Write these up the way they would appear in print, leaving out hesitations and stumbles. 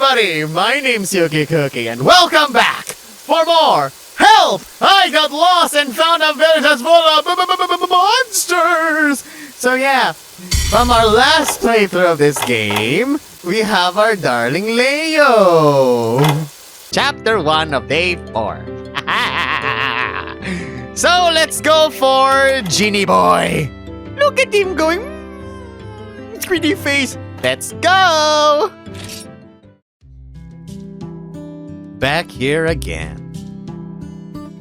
everybody! My name's UkeKooki, and welcome back for more Help! I got lost and found a village that's full of monsters! So yeah, from our last playthrough of this game, we have our darling Leo! Chapter 1 of Day 4. So let's go for Genie Boy! Look at him going... pretty face! Let's go! Back here again.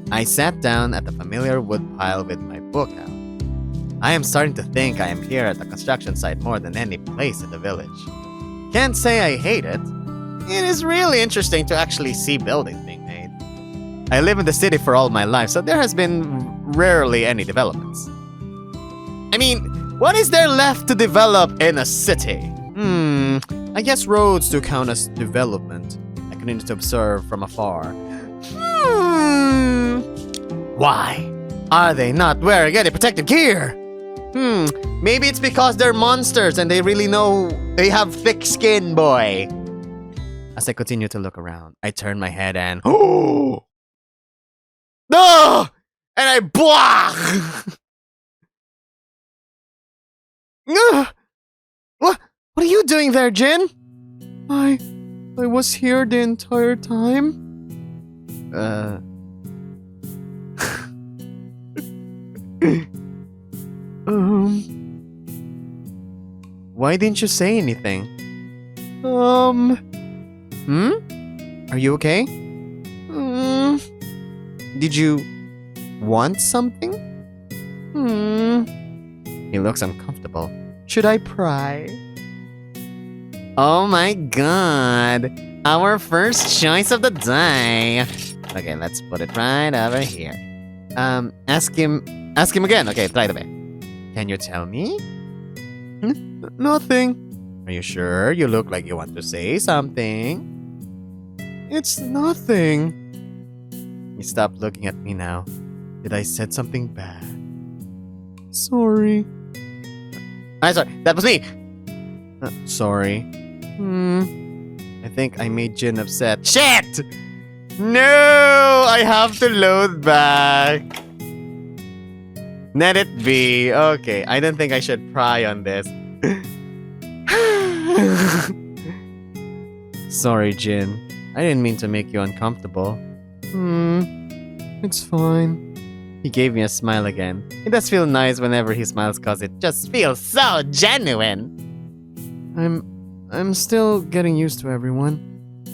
I sat down at the familiar woodpile with my book out. I am starting to think I am here at the construction site more than any place in the village. Can't say I hate it. It is really interesting to actually see buildings being made. I live in the city for all my life, so there has been rarely any developments. I mean, what is there left to develop in a city? I guess roads do count as development. I continue to observe from afar. Why are they not wearing any protective gear? Maybe it's because they're monsters and they really know they have thick skin, boy. As I continue to look around, I turn my head and... Oh! No! And I block! What are you doing there, Jin? I was here the entire time. Why didn't you say anything? Are you okay? Did you want something? He looks uncomfortable. Should I pry? Oh my god! Our first choice of the day! Okay, let's put it right over here. Ask him again. Okay, try it away. Can you tell me? Nothing. Are you sure? You look like you want to say something. It's nothing. You stop looking at me now. Did I said something bad? Sorry. I'm sorry, that was me! Sorry. I think I made Jin upset. Shit! No! I have to load back. Let it be. Okay, I don't think I should pry on this. Sorry, Jin. I didn't mean to make you uncomfortable. It's fine. He gave me a smile again. It does feel nice whenever he smiles cause it just feels so genuine. I'm still getting used to everyone.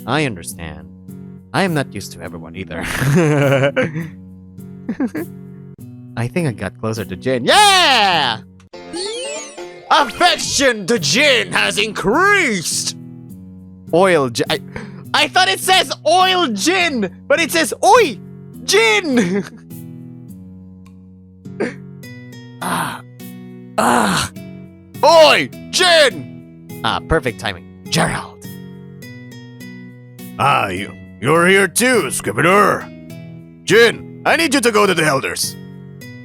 I understand. I am not used to everyone either. I think I got closer to Jin. Yeah! Affection to Jin has increased! Oil Jin. I thought it says oil Jin, but it says oi Jin! Oi Jin! Perfect timing. Gerald. You're here too, Scrivener. Jin, I need you to go to the elders.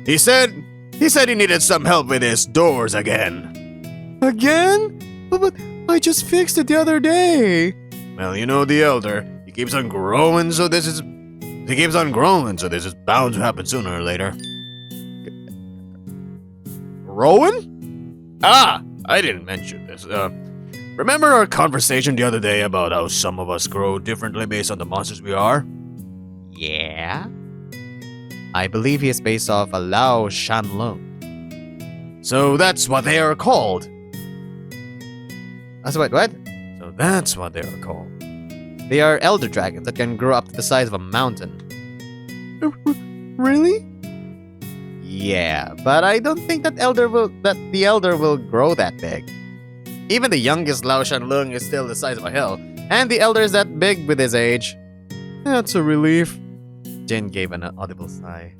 He said he needed some help with his doors again. Again? But I just fixed it the other day. Well, you know the elder. He keeps on growing, so this is bound to happen sooner or later. Rowan? I didn't mention this. Remember our conversation the other day about how some of us grow differently based on the monsters we are? Yeah? I believe he is based off a Lao Shanlong. So that's what they are called. What? So that's what they are called. They are elder dragons that can grow up to the size of a mountain. Really? Yeah, but I don't think the elder will grow that big. Even the youngest Lao Shanlong is still the size of a hill, and the elder is that big with his age. That's a relief. Jin gave an audible sigh.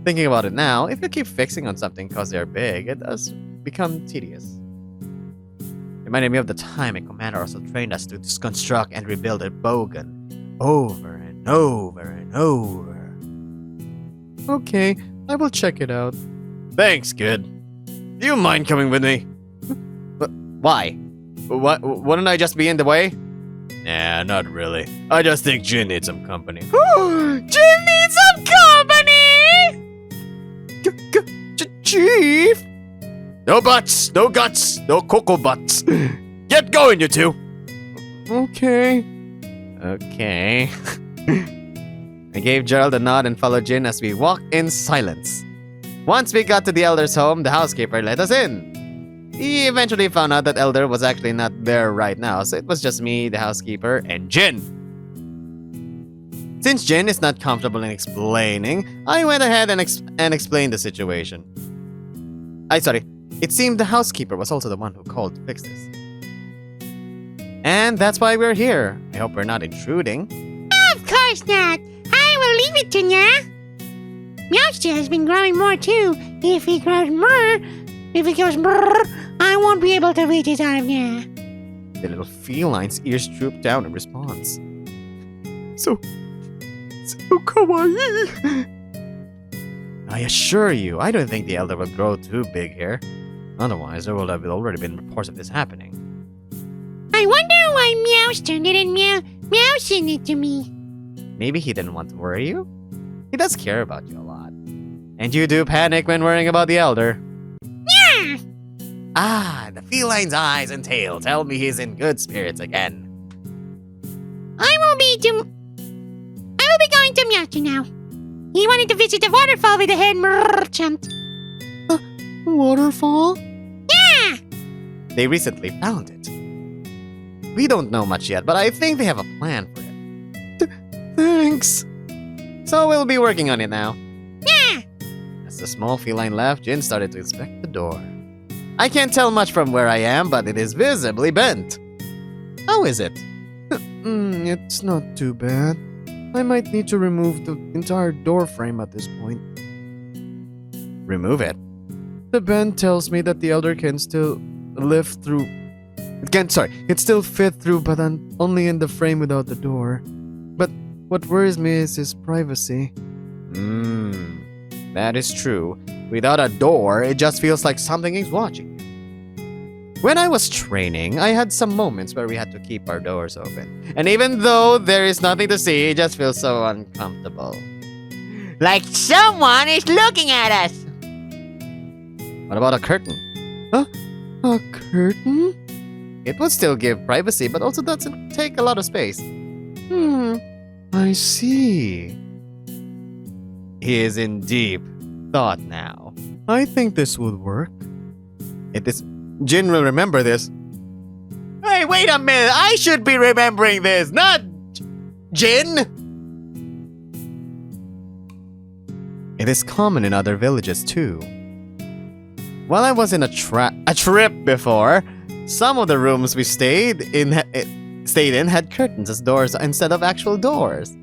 Thinking about it now, if you keep fixing on something because they're big, it does become tedious. Reminded me of the time a commander also trained us to construct and rebuild a bowgun over and over and over. Okay, I will check it out. Thanks, kid. Do you mind coming with me? Why? Wouldn't I just be in the way? Nah, not really. I just think Jin needs some company. Jin needs some company! Chief! No butts, no guts, no cocoa butts. Get going, you two! Okay. Okay. I gave Gerald a nod and followed Jin as we walked in silence. Once we got to the Elder's home, the housekeeper let us in. He eventually found out that Elder was actually not there right now, so it was just me, the housekeeper, and Jin. Since Jin is not comfortable in explaining, I went ahead and explained the situation. It seemed the housekeeper was also the one who called to fix this. And that's why we're here. I hope we're not intruding. Of course not. I will leave it to ya. Meowster has been growing more too. If he goes brrr, I won't be able to reach his arm now. The little feline's ears drooped down in response. So kawaii. I assure you, I don't think the elder will grow too big here. Otherwise, there would have already been reports of this happening. I wonder why Meowster didn't meowsing it to me. Maybe he didn't want to worry you? He does care about you a lot. And you do panic when worrying about the elder. Yeah! Ah, the feline's eyes and tail tell me he's in good spirits again. I will be going to Meowster now. He wanted to visit the waterfall with the head merchant. Waterfall? Yeah! They recently found it. We don't know much yet, but I think they have a plan for it. Thanks. So we'll be working on it now. Yeah! As the small feline left, Jin started to inspect the door. I can't tell much from where I am, but it is visibly bent. How is it? It's not too bad. I might need to remove the entire door frame at this point. Remove it? The bend tells me that the elder can still lift through. It still fit through, but only in the frame without the door. But what worries me is his privacy. That is true. Without a door, it just feels like something is watching. When I was training, I had some moments where we had to keep our doors open. And even though there is nothing to see, it just feels so uncomfortable. Like someone is looking at us. What about a curtain? A curtain? It would still give privacy, but also doesn't take a lot of space. I see. He is in deep thought now. I think this would work. Jin will remember this. Hey, wait a minute! I should be remembering this, not Jin! It is common in other villages too. While I was in a trip before, some of the rooms we stayed in had curtains as doors instead of actual doors.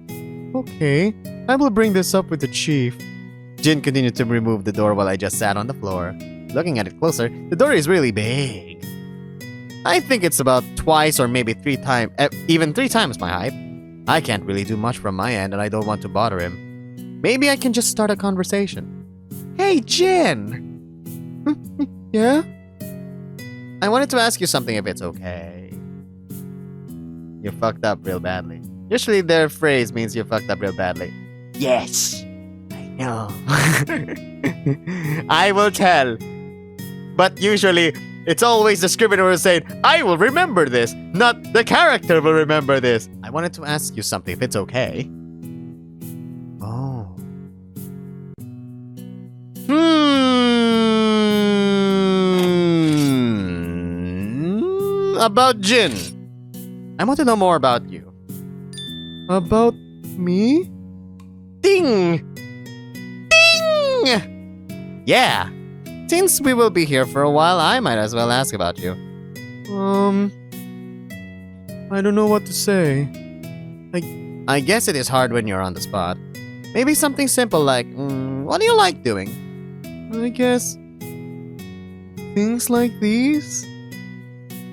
Okay, I will bring this up with the chief. Jin continued to remove the door while I just sat on the floor. Looking at it closer, the door is really big. I think it's about twice or maybe even three times my height. I can't really do much from my end and I don't want to bother him. Maybe I can just start a conversation. Hey, Jin! Yeah? I wanted to ask you something if it's okay. You fucked up real badly. Usually their phrase means you fucked up real badly. Yes, I know. I will tell. But usually, it's always the scrivener saying, I will remember this, not the character will remember this. I wanted to ask you something if it's okay. Oh. About Jin. I want to know more about you. About me? Ding! Ding! Yeah. Since we will be here for a while, I might as well ask about you. I don't know what to say. I guess it is hard when you're on the spot. Maybe something simple like, what do you like doing? I guess things like these.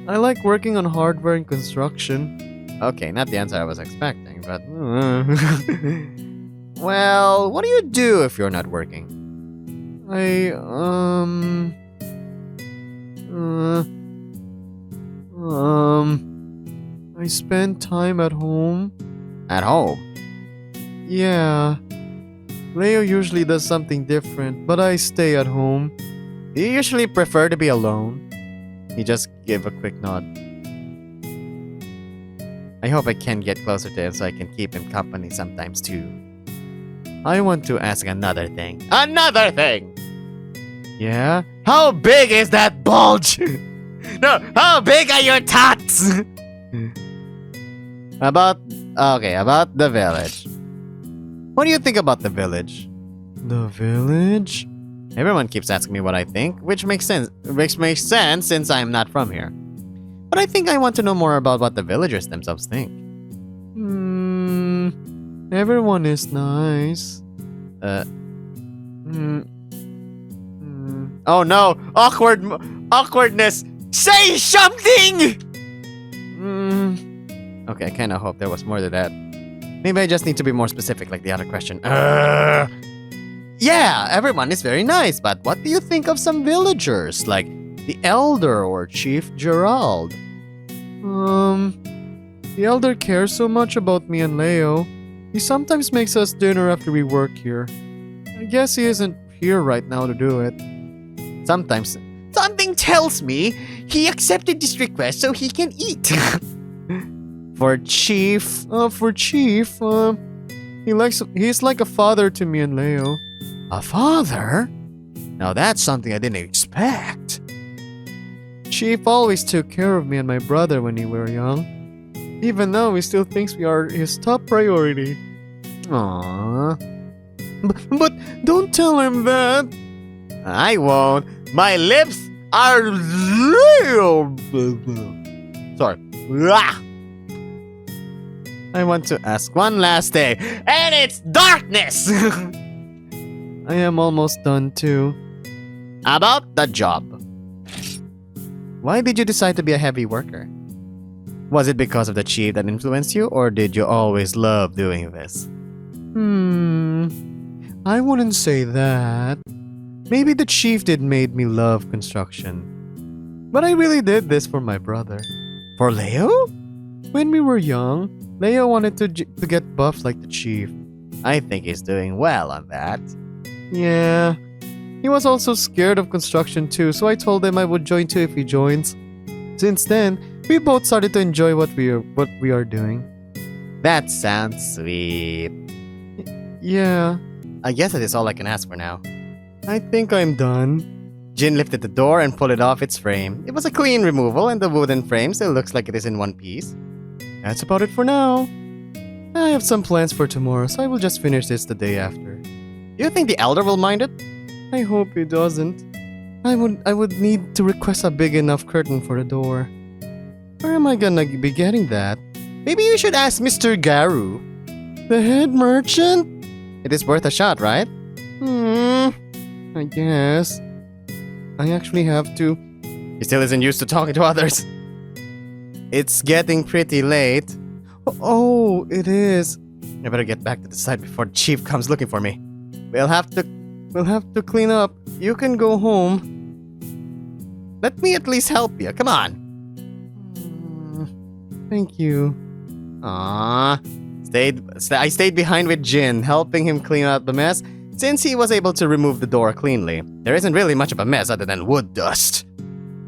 I like working on hardware and construction. Okay, not the answer I was expecting, but... Well, what do you do if you're not working? I I spend time at home. At home? Yeah. Leo usually does something different, but I stay at home. Do you usually prefer to be alone? He just gave a quick nod. I hope I can get closer to him so I can keep him company sometimes too. I want to ask another thing. Another thing! Yeah? How big is that bulge? No, how big are your tots? about the village. What do you think about the village? The village? Everyone keeps asking me what I think, which makes sense. Which makes sense since I'm not from here. But I think I want to know more about what the villagers themselves think. Everyone is nice. Oh no! Awkwardness! Say something! Okay, I kinda hope there was more to that. Maybe I just need to be more specific like the other question. Yeah, everyone is very nice, but what do you think of some villagers? Like the Elder or Chief Gerald? The Elder cares so much about me and Leo. He sometimes makes us dinner after we work here. I guess he isn't here right now to do it. Sometimes. Something tells me he accepted this request so he can eat. For Chief, he's like a father to me and Leo. A father? Now that's something I didn't expect. Chief always took care of me and my brother when we were young. Even now, he still thinks we are his top priority. Aww. But don't tell him that. I won't. My lips are real. Sorry. I want to ask one last thing, and it's darkness! I am almost done too. About the job. Why did you decide to be a heavy worker? Was it because of the chief that influenced you, or did you always love doing this? I wouldn't say that. Maybe the chief did made me love construction. But I really did this for my brother. For Leo? When we were young, Leo wanted to get buff like the chief. I think he's doing well on that. Yeah. He was also scared of construction too, so I told him I would join too if he joins. Since then, we both started to enjoy what we are doing. That sounds sweet. Yeah. I guess that is all I can ask for now. I think I'm done. Jin lifted the door and pulled it off its frame. It was a clean removal and the wooden frame still looks like it is in one piece. That's about it for now. I have some plans for tomorrow, so I will just finish this the day after. Do you think the Elder will mind it? I hope he doesn't. I would need to request a big enough curtain for the door. Where am I gonna be getting that? Maybe you should ask Mr. Garu. The head merchant? It is worth a shot, right? I guess. I actually have to. He still isn't used to talking to others. It's getting pretty late. Oh, it is. I better get back to the site before the chief comes looking for me. We'll have to clean up. You can go home. Let me at least help you. Come on. Thank you. I stayed behind with Jin, helping him clean out the mess. Since he was able to remove the door cleanly, there isn't really much of a mess other than wood dust.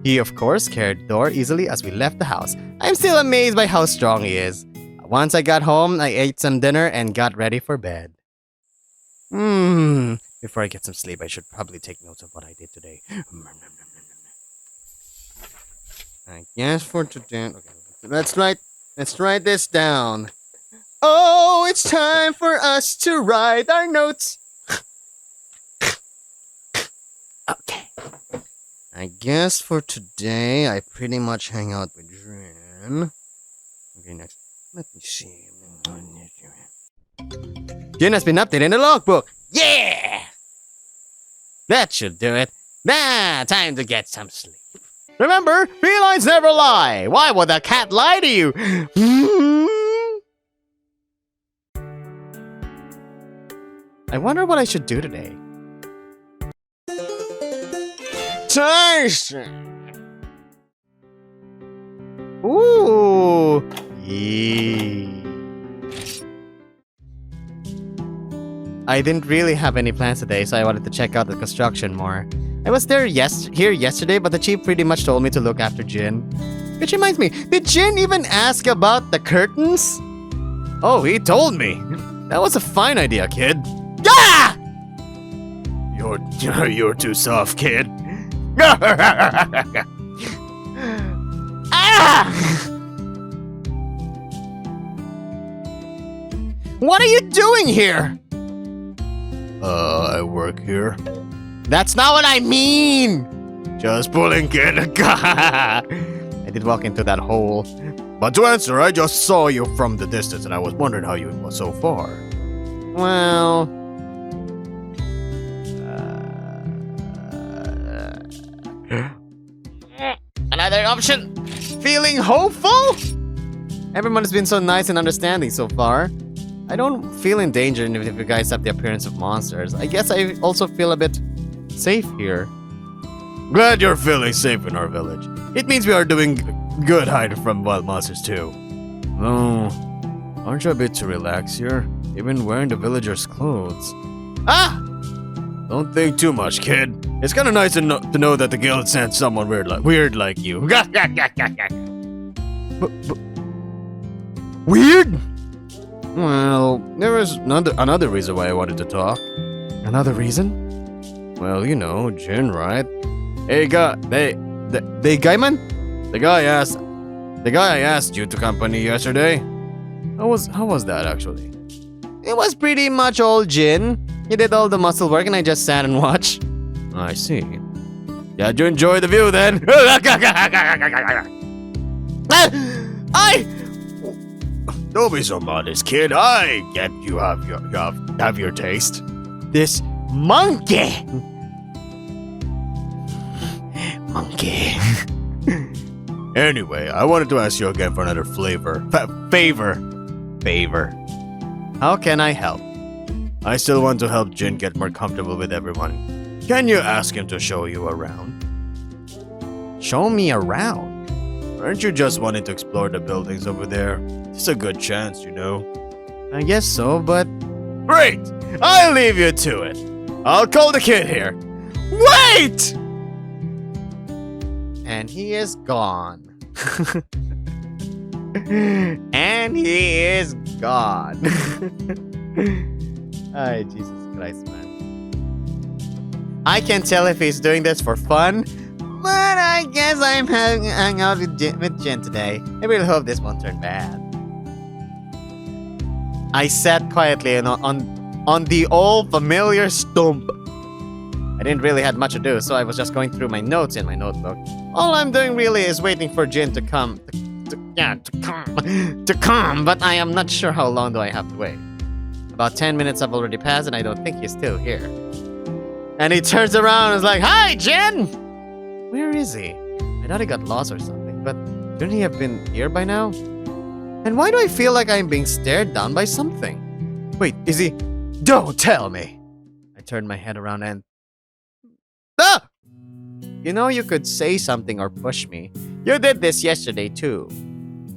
He, of course, carried the door easily as we left the house. I'm still amazed by how strong he is. Once I got home, I ate some dinner and got ready for bed. Before I get some sleep, I should probably take notes of what I did today. I guess for today... Okay, let's write this down. Oh, it's time for us to write our notes. Okay. I guess for today, I pretty much hang out with Jin. Okay, next. Let me see. Jin has been updated in the logbook. Yeah! That should do it. Time to get some sleep. Remember, felines never lie. Why would a cat lie to you? I wonder what I should do today. Taste! Ooh, Yee. I didn't really have any plans today, so I wanted to check out the construction more. I was here yesterday, but the chief pretty much told me to look after Jin. Which reminds me, did Jin even ask about the curtains? Oh, he told me. That was a fine idea, kid. Ah! You're too soft, kid. Ah! What are you doing here? I work here. That's not what I mean! Just pulling, kid. I did walk into that hole. But to answer, I just saw you from the distance and I was wondering how you was so far. Well... Another option? Feeling hopeful? Everyone has been so nice and understanding so far. I don't feel in danger even if you guys have the appearance of monsters. I guess I also feel a bit safe here. Glad you're feeling safe in our village. It means we are doing good hiding from wild monsters too. Oh, aren't you a bit too relaxed here? Even wearing the villagers' clothes. Ah! Don't think too much, kid. It's kind of nice to know that the guild sent someone weird like you. Weird? Well, there was another reason why I wanted to talk. Another reason? Well, you know, Jin, right? Hey, the guy, man? The guy I asked you to accompany yesterday. How was that actually? It was pretty much all Jin. He did all the muscle work and I just sat and watched. I see. Yeah, did you enjoy the view then? Don't be so modest, kid. I get you have your taste. This monkey. Anyway, I wanted to ask you again for another favor. How can I help? I still want to help Jin get more comfortable with everyone. Can you ask him to show you around? Show me around? Aren't you just wanting to explore the buildings over there? It's a good chance, you know. I guess so, but... Great! I'll leave you to it. I'll call the kid here. Wait! And he is gone. And he is gone. Ay, Jesus Christ, man. I can tell if he's doing this for fun, but I guess I'm hanging out with Jin today. I really hope this won't turn bad. I sat quietly on the old familiar stump. I didn't really have much to do, so I was just going through my notes in my notebook. All I'm doing really is waiting for Jin to come. To come, but I am not sure how long do I have to wait. About 10 minutes have already passed and I don't think he's still here. And he turns around and is like, "Hi, Jin!" Where is he? I thought he got lost or something, but shouldn't he have been here by now? And why do I feel like I'm being stared down by something? Wait, is he? Don't tell me! I turned my head around and... Ah! You know you could say something or push me. You did this yesterday too.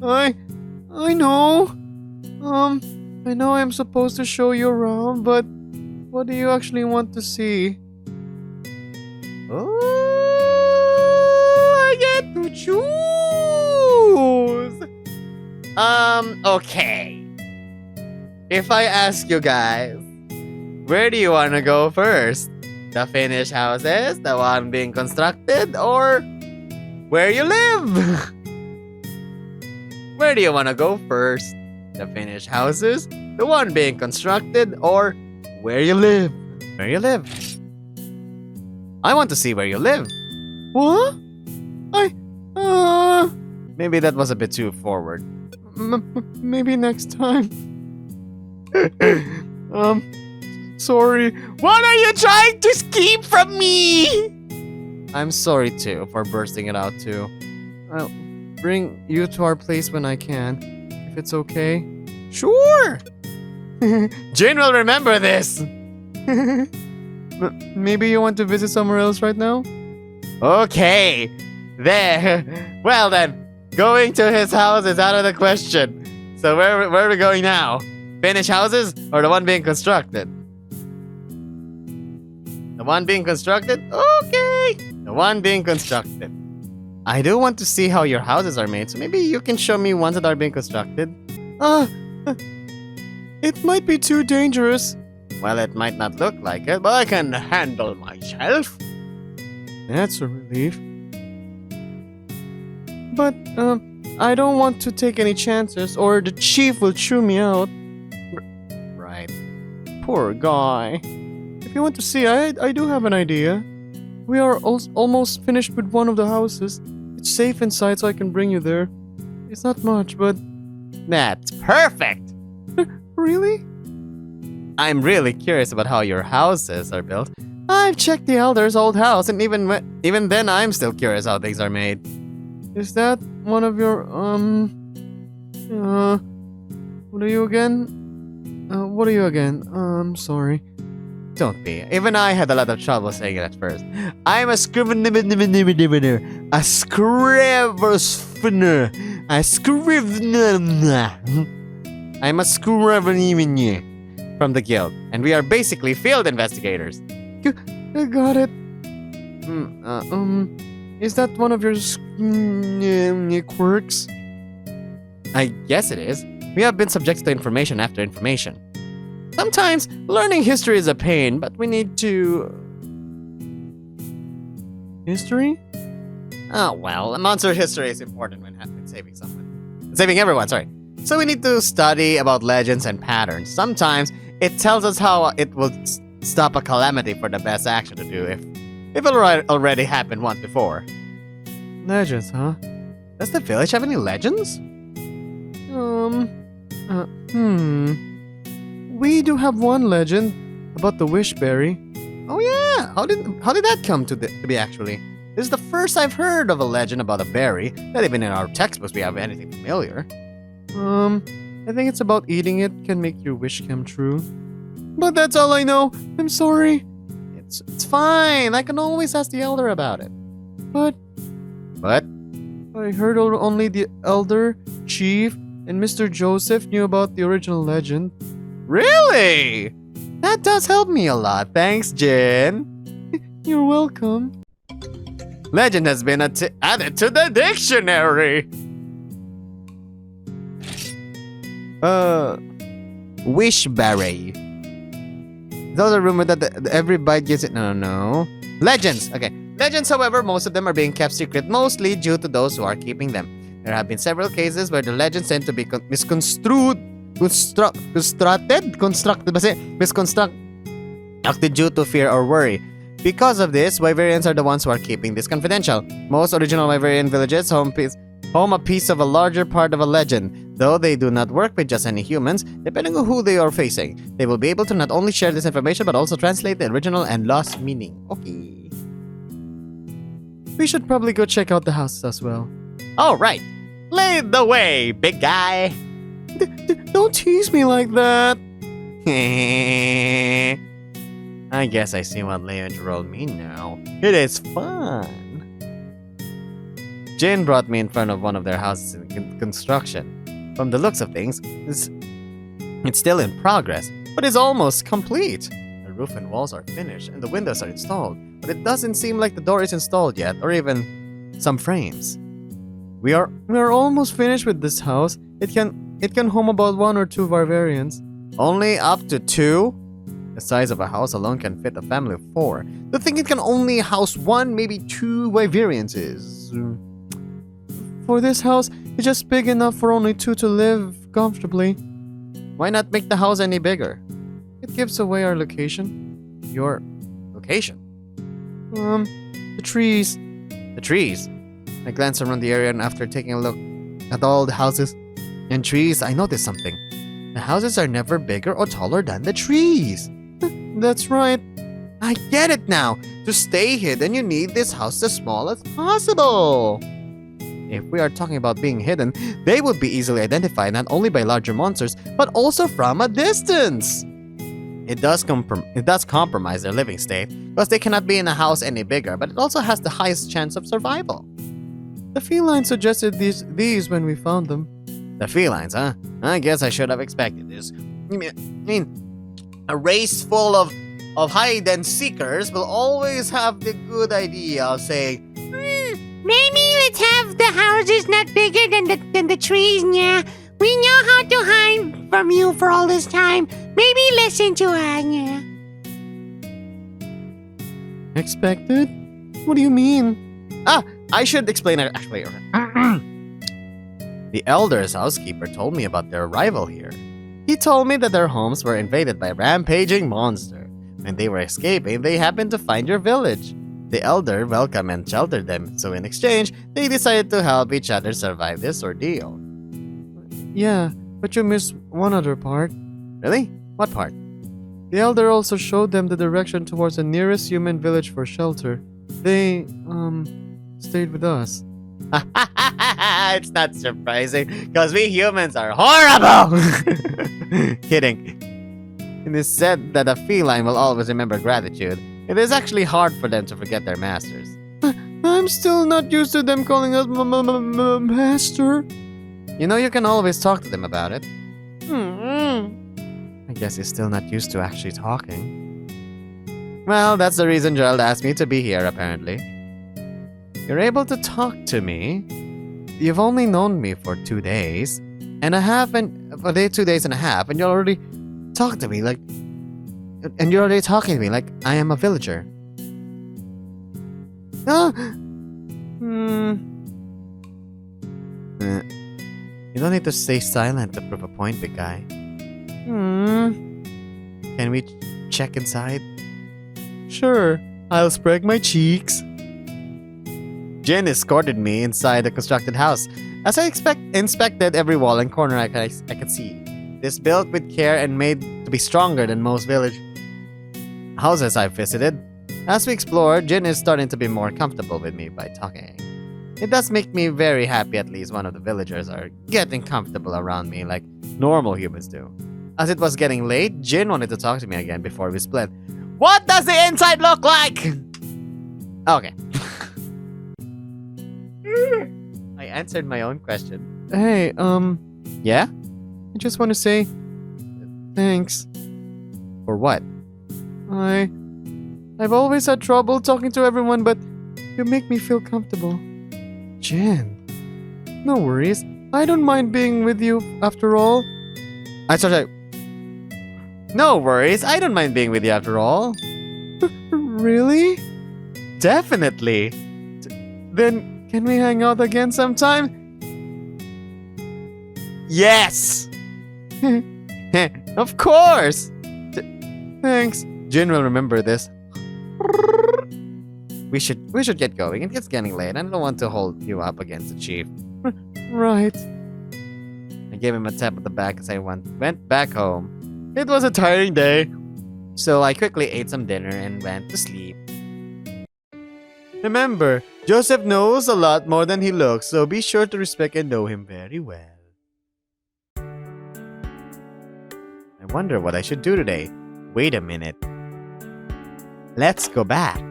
I know. I know I'm supposed to show you around, but what do you actually want to see? Oh, I get to choose. Okay. If I ask you guys, where do you want to go first? The finished houses, the one being constructed, or where you live? Where do you want to go first? The finished houses, the one being constructed, or where you live? Where you live? I want to see where you live. What? Maybe that was a bit too forward. Maybe next time. Sorry. What are you trying to keep from me? I'm sorry too for bursting it out too. I'll bring you to our place when I can, if it's okay. Sure. Jin will remember this. Maybe you want to visit somewhere else right now? Okay. There. Well then, going to his house is out of the question. So where are we going now? Finished houses or the one being constructed? The one being constructed? Okay. The one being constructed. I do want to see how your houses are made, so maybe you can show me ones that are being constructed. It might be too dangerous. Well, it might not look like it, but I can handle myself. That's a relief. But, I don't want to take any chances or the chief will chew me out. Right. Poor guy. If you want to see, I do have an idea. We are almost finished with one of the houses. It's safe inside, so I can bring you there. It's not much, but... That's perfect! Really? I'm really curious about how your houses are built. I've checked the Elder's old house, and even then I'm still curious how things are made. Is that one of your, what are you again? What are you again? Sorry. Don't be. Even I had a lot of trouble saying it at first. I'm a scrivener. A scrivener. A scrivener. I'm a scrivener from the guild, and we are basically field investigators. Got it. Is that one of your quirks? I guess it is. We have been subjected to information after information. Sometimes learning history is a pain, but we need to... History? Oh, well, monster history is important when saving someone. Saving everyone, sorry. So we need to study about legends and patterns. Sometimes it tells us how it will stop a calamity for the best action to do if it already happened once before. Legends, huh? Does the village have any legends? We do have one legend about the wishberry. Oh yeah, how did that come to be actually? This is the first I've heard of a legend about a berry. Not even in our textbooks we have anything familiar. I think it's about eating it can make your wish come true. But that's all I know. I'm sorry. It's fine. I can always ask the elder about it. But I heard only the elder, chief, and Mr. Joseph knew about the original legend. Really? That does help me a lot. Thanks, Jin. You're welcome. Legend has been added to the dictionary. Wishberry. Those are rumored that every bite gives it. No. Legends. Okay. Legends, however, most of them are being kept secret, mostly due to those who are keeping them. There have been several cases where the legends tend to be misconstrued due to fear or worry. Because of this, Wyverians are the ones who are keeping this confidential. Most original Wyverian villages home a piece of a larger part of a legend. Though they do not work with just any humans, depending on who they are facing, they will be able to not only share this information but also translate the original and lost meaning. Okay. We should probably go check out the houses as well. All right. Lead the way, big guy. Don't tease me like that. I guess I see what language role mean now. It is fun. Jin brought me in front of one of their houses in construction. From the looks of things, it's still in progress, but is almost complete. The roof and walls are finished, and the windows are installed, but it doesn't seem like the door is installed yet, or even some frames. We are almost finished with this house. It can home about 1 or 2 Wyverians. Only up to 2? The size of a house alone can fit a family of 4. To think it can only house 1, maybe 2 Wyverians is... For this house, it's just big enough for only 2 to live comfortably. Why not make the house any bigger? It gives away our location. Your location? The trees. The trees? I glanced around the area and after taking a look at all the houses and trees, I noticed something. The houses are never bigger or taller than the trees. That's right. I get it now. To stay hidden, you need this house as small as possible. If we are talking about being hidden, they would be easily identified not only by larger monsters, but also from a distance. It does compromise their living state, because they cannot be in a house any bigger, but it also has the highest chance of survival. The feline suggested these when we found them. The felines, huh? I guess I should have expected this. I mean, a race full of hide and seekers will always have the good idea of saying, Maybe let's have the houses not bigger than the trees, yeah. We know how to hide from you for all this time. Maybe listen to us, yeah. Expected? What do you mean? I should explain it actually. The Elder's housekeeper told me about their arrival here. He told me that their homes were invaded by a rampaging monster. When they were escaping, they happened to find your village. The Elder welcomed and sheltered them, so in exchange, they decided to help each other survive this ordeal. Yeah, but you missed one other part. Really? What part? The Elder also showed them the direction towards the nearest human village for shelter. They, stayed with us. It's not surprising, because we humans are horrible! Kidding. It is said that a feline will always remember gratitude. It is actually hard for them to forget their masters. I'm still not used to them calling us master. You know, you can always talk to them about it. Hmm. I guess you're still not used to actually talking. Well, that's the reason Gerald asked me to be here, apparently. You're able to talk to me. You've only known me for 2 days and a half, and for 2 days and a half, and you already talk to me like, and you're already talking to me like I am a villager. You don't need to stay silent to prove a point, big guy. Can we check inside? Sure, I'll spread my cheeks. Jin escorted me inside the constructed house. As I inspected every wall and corner I could see. This built with care and made to be stronger than most village houses I've visited. As we explored, Jin is starting to be more comfortable with me by talking. It does make me very happy at least one of the villagers are getting comfortable around me like normal humans do. As it was getting late, Jin wanted to talk to me again before we split. What does the inside look like? Okay. I answered my own question. Hey, Yeah? I just want to say thanks. For what? I've always had trouble talking to everyone, but you make me feel comfortable. Jen, no worries. I don't mind being with you after all. I started. No worries. I don't mind being with you after all. Really? Definitely. Then can we hang out again sometime? Yes. Of course. Thanks. Jin will remember this. We should get going. It gets getting late. I don't want to hold you up against the chief. Right. I gave him a tap on the back as I went back home. It was a tiring day, so I quickly ate some dinner and went to sleep. Remember, Joseph knows a lot more than he looks, so be sure to respect and know him very well. I wonder what I should do today. Wait a minute. Let's go back.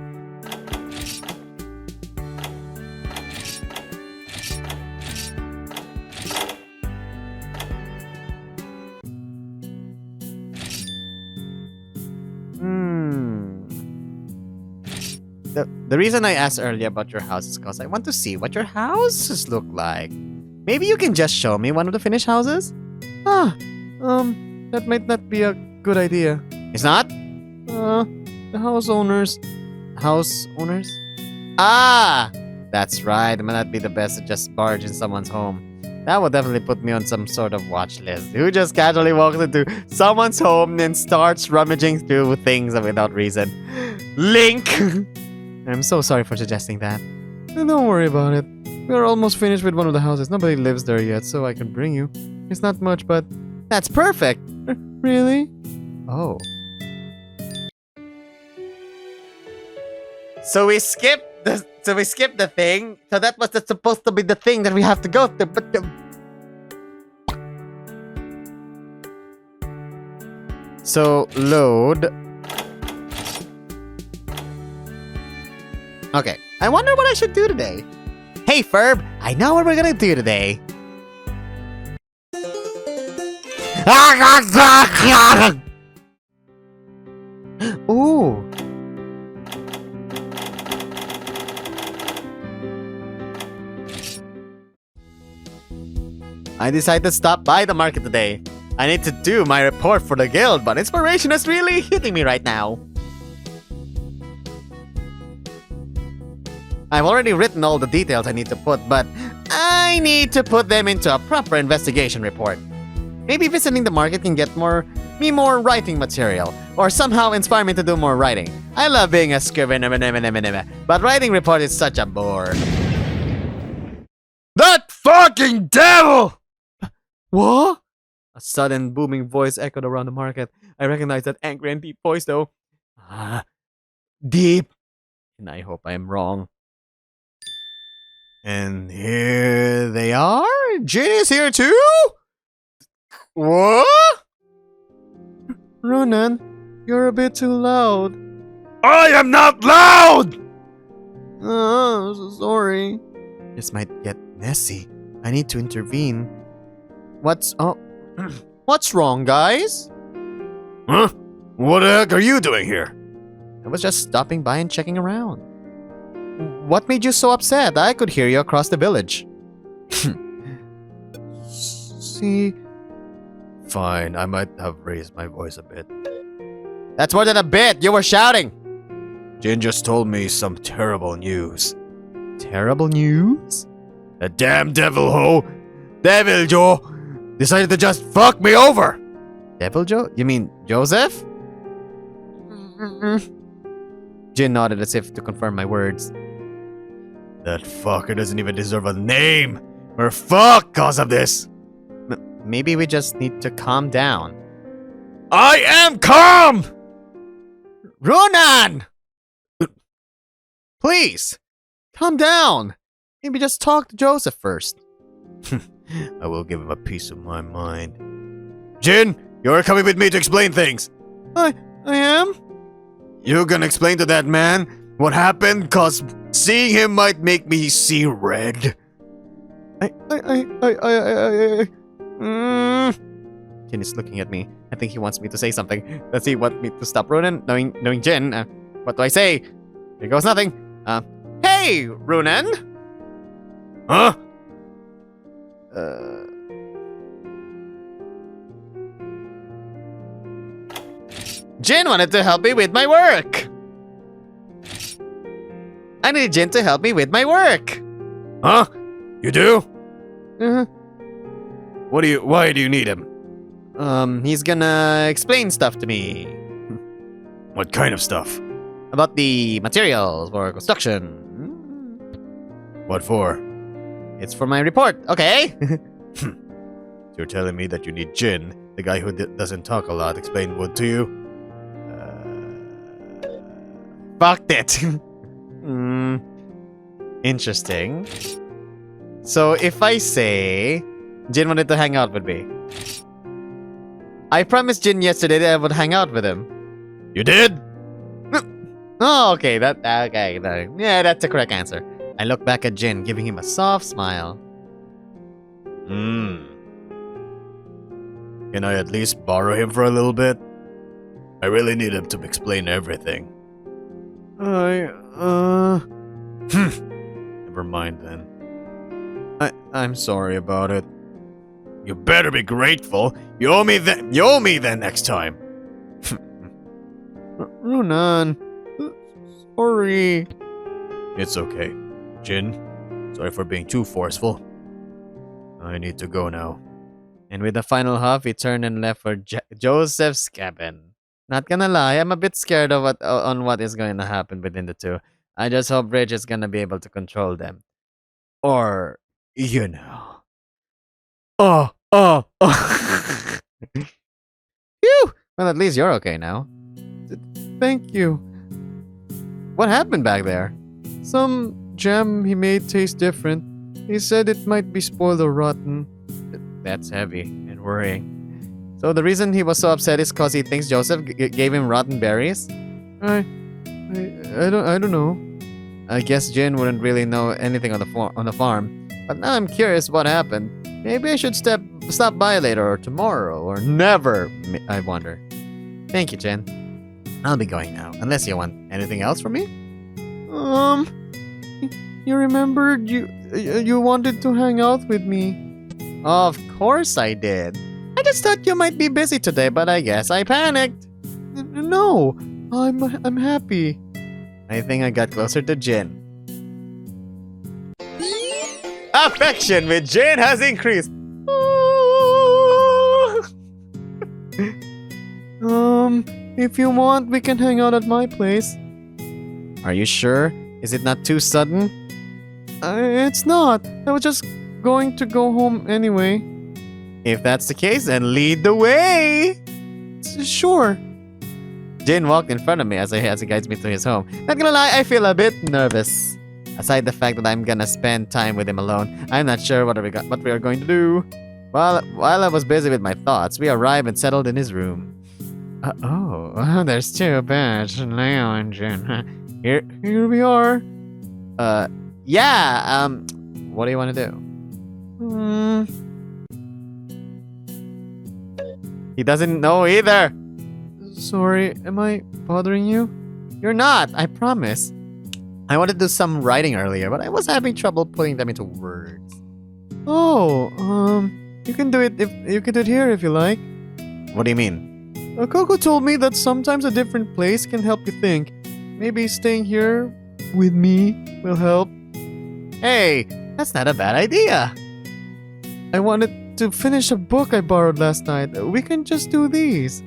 The reason I asked earlier about your house is because I want to see what your houses look like. Maybe you can just show me one of the finished houses? That might not be a good idea. It's not? The house owners. House owners? Ah! That's right. It might not be the best to just barge in someone's home. That would definitely put me on some sort of watch list. Who just casually walks into someone's home and starts rummaging through things without reason? Link! I'm so sorry for suggesting that. Don't worry about it. We're almost finished with one of the houses. Nobody lives there yet, so I can bring you. It's not much, but... That's perfect! Really? Oh. So we skipped the thing. So that was supposed to be the thing that we have to go through. But so load. Okay. I wonder what I should do today. Hey Ferb, I know what we're gonna do today. Ooh. I decided to stop by the market today. I need to do my report for the guild, but inspiration is really hitting me right now. I've already written all the details I need to put, but I need to put them into a proper investigation report. Maybe visiting the market can get me more writing material, or somehow inspire me to do more writing. I love being a scrivener, but writing report is such a bore. That fucking devil! What? A sudden booming voice echoed around the market. I recognize that angry and deep voice though. Deep. And I hope I am wrong. And here they are? Jin is here too? What? Ronan, you're a bit too loud. I am not loud! I'm so sorry. This might get messy. I need to intervene. What's wrong, guys? Huh? What the heck are you doing here? I was just stopping by and checking around. What made you so upset? I could hear you across the village. See, Fine, I might have raised my voice a bit. That's more than a bit. You were shouting. Jin just told me some terrible news. Terrible news? The damn devil ho! Devil Joe! Decided to just fuck me over! Devil Joe? You mean Joseph? Jin nodded as if to confirm my words. That fucker doesn't even deserve a name! We're fucked cause of this! Maybe we just need to calm down. I am calm! Ronan! Please! Calm down! Maybe just talk to Joseph first. I will give him a piece of my mind. Jin, you're coming with me to explain things. I am? You gonna explain to that man what happened? Cause seeing him might make me see red. Jin is looking at me. I think he wants me to say something. Does he want me to stop Ronan? Knowing Jin, what do I say? Here goes nothing. Hey, Ronan! Huh? Jin wanted to help me with my work! I need Jin to help me with my work! Huh? You do? Uh, Why do you need him? He's gonna explain stuff to me. What kind of stuff? About the materials for construction. What for? It's for my report, okay? You're telling me that you need Jin, the guy who doesn't talk a lot, explain wood to you? Fucked it. Interesting. So if I say Jin wanted to hang out with me, I promised Jin yesterday that I would hang out with him. You did? Oh, okay. Yeah, that's the correct answer. I look back at Jin, giving him a soft smile. Can I at least borrow him for a little bit? I really need him to explain everything. Never mind then. I'm sorry about it. You better be grateful. You owe me then next time. Ronan, sorry. It's okay. Jin, sorry for being too forceful. I need to go now. And with a final huff, he turned and left for Joseph's cabin. Not gonna lie, I'm a bit scared of what is going to happen between the two. I just hope Rich is gonna be able to control them. Or, you know. Oh. Phew! Well, at least you're okay now. Thank you. What happened back there? Some jam he made taste different. He said it might be spoiled or rotten. That's heavy and worrying. So the reason he was so upset is because he thinks Joseph gave him rotten berries? I don't know. I guess Jin wouldn't really know anything on the farm. But now I'm curious what happened. Maybe I should step stop by later or tomorrow or never, I wonder. Thank you, Jin. I'll be going now, unless you want anything else from me? You remembered you wanted to hang out with me. Of course I did. I just thought you might be busy today, but I guess I panicked. No, I'm happy. I think I got closer to Jin. Affection with Jin has increased. If you want, we can hang out at my place. Are you sure? Is it not too sudden? It's not. I was just going to go home anyway. If that's the case, then lead the way. Sure. Jin walked in front of me as he guides me to his home. Not gonna lie, I feel a bit nervous. Aside the fact that I'm gonna spend time with him alone, I'm not sure what we are going to do. While I was busy with my thoughts, we arrived and settled in his room. There's two beds, Leo and Jin. Here we are. Yeah, what do you want to do? He doesn't know either. Sorry, am I bothering you? You're not, I promise. I wanted to do some writing earlier, but I was having trouble putting them into words. Oh, you can do it here if you like. What do you mean? Coco told me that sometimes a different place can help you think. Maybe staying here with me will help. Hey, that's not a bad idea. I wanted to finish a book I borrowed last night. We can just do these.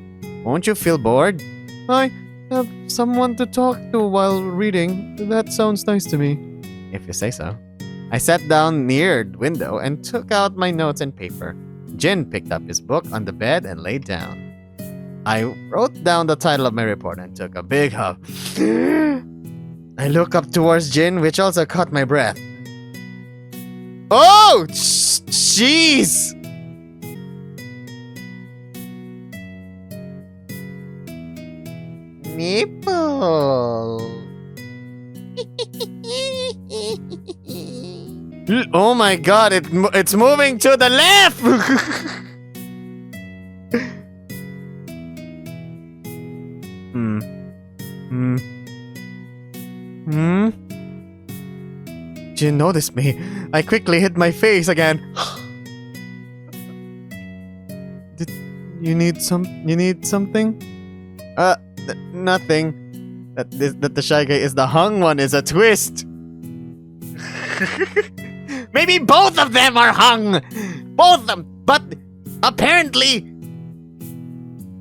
Won't you feel bored? I have someone to talk to while reading. That sounds nice to me. If you say so. I sat down near the window and took out my notes and paper. Jin picked up his book on the bed and laid down. I wrote down the title of my report and took a big hug. I look up towards Jin, which also caught my breath. Oh! Jeez! Nipple. Oh my god, it's moving to the left! Jin noticed me. I quickly hid my face again. Did you need something? Nothing. That the shy guy is the hung one is a twist. Maybe both of them are hung. Both of them. But apparently,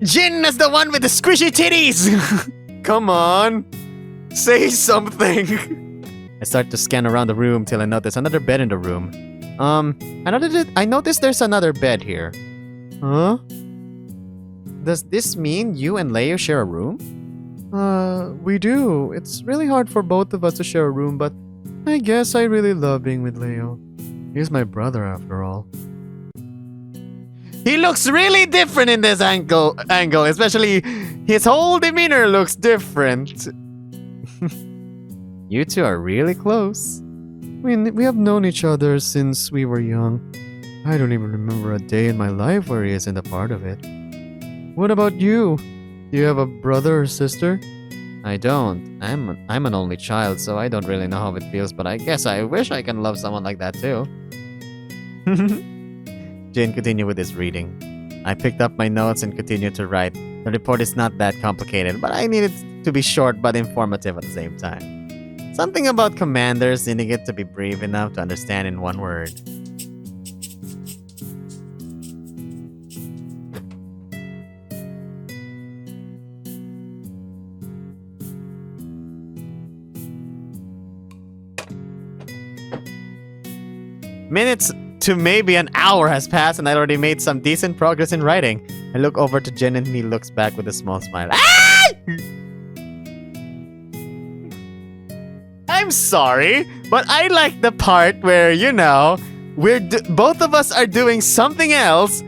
Jin is the one with the squishy titties. Come on. Say something. I start to scan around the room till I notice another bed in the room. I noticed there's another bed here. Huh? Does this mean you and Leo share a room? We do. It's really hard for both of us to share a room, but I guess I really love being with Leo. He's my brother after all. He looks really different in this angle, especially his whole demeanor looks different. You two are really close. We have known each other since we were young. I don't even remember a day in my life where he isn't a part of it. What about you? Do you have a brother or sister? I don't. I'm an only child, so I don't really know how it feels, but I guess I wish I can love someone like that too. Jin continued with his reading. I picked up my notes and continued to write. The report is not that complicated, but I needed it to be short but informative at the same time. Something about commanders needing it to be brief enough to understand in one word. Minutes to maybe an hour has passed and I already made some decent progress in writing. I look over to Jin and he looks back with a small smile. Ah! I'm sorry, but I like the part where, you know, both of us are doing something else,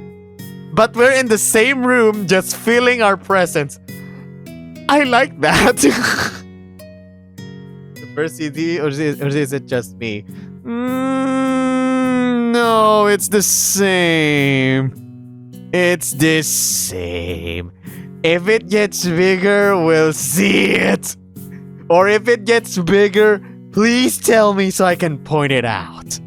but we're in the same room just feeling our presence. I like that. The first CD, or is it just me? No, it's the same. It's the same. If it gets bigger, we'll see it. Or if it gets bigger, please tell me so I can point it out.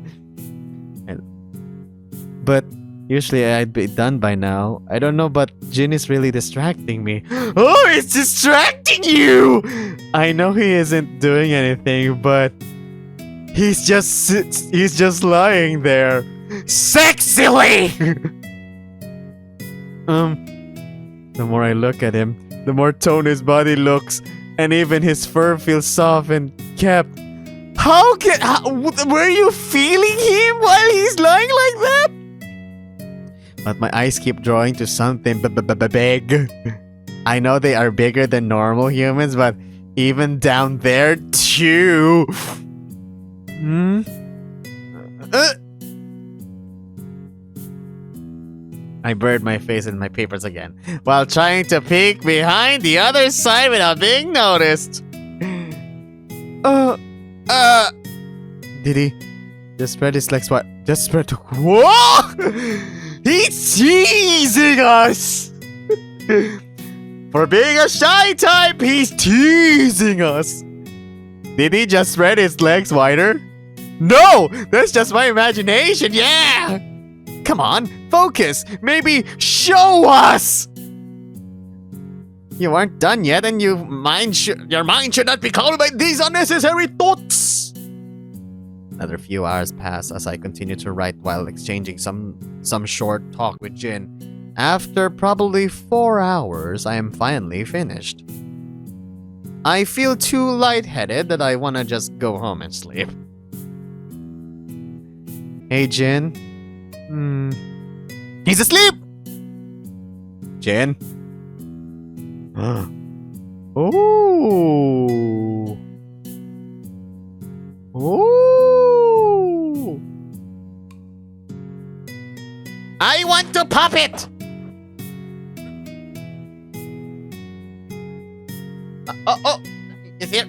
But usually I'd be done by now. I don't know, but Jin is really distracting me. Oh, it's distracting you! I know he isn't doing anything, but he's just lying there. Sexily! The more I look at him, the more toned his body looks, and even his fur feels soft and kept. Were you feeling him while he's lying like that? But my eyes keep drawing to something big. I know they are bigger than normal humans, but even down there too. I buried my face in my papers again, while trying to peek behind the other side without being noticed. Did he just spread his legs wide? Just spread to. Whoa! He's teasing us! For being a shy type, he's teasing us. Did he just spread his legs wider? No! That's just my imagination, yeah! Come on, focus! Maybe show us! You aren't done yet, and your mind should not be clouded by these unnecessary thoughts! Another few hours pass as I continue to write while exchanging some short talk with Jin. After probably 4 hours, I am finally finished. I feel too lightheaded that I wanna just go home and sleep. Hey Jin. He's asleep! Jin. Oh. Oh. I want to pop it! Oh, it's here.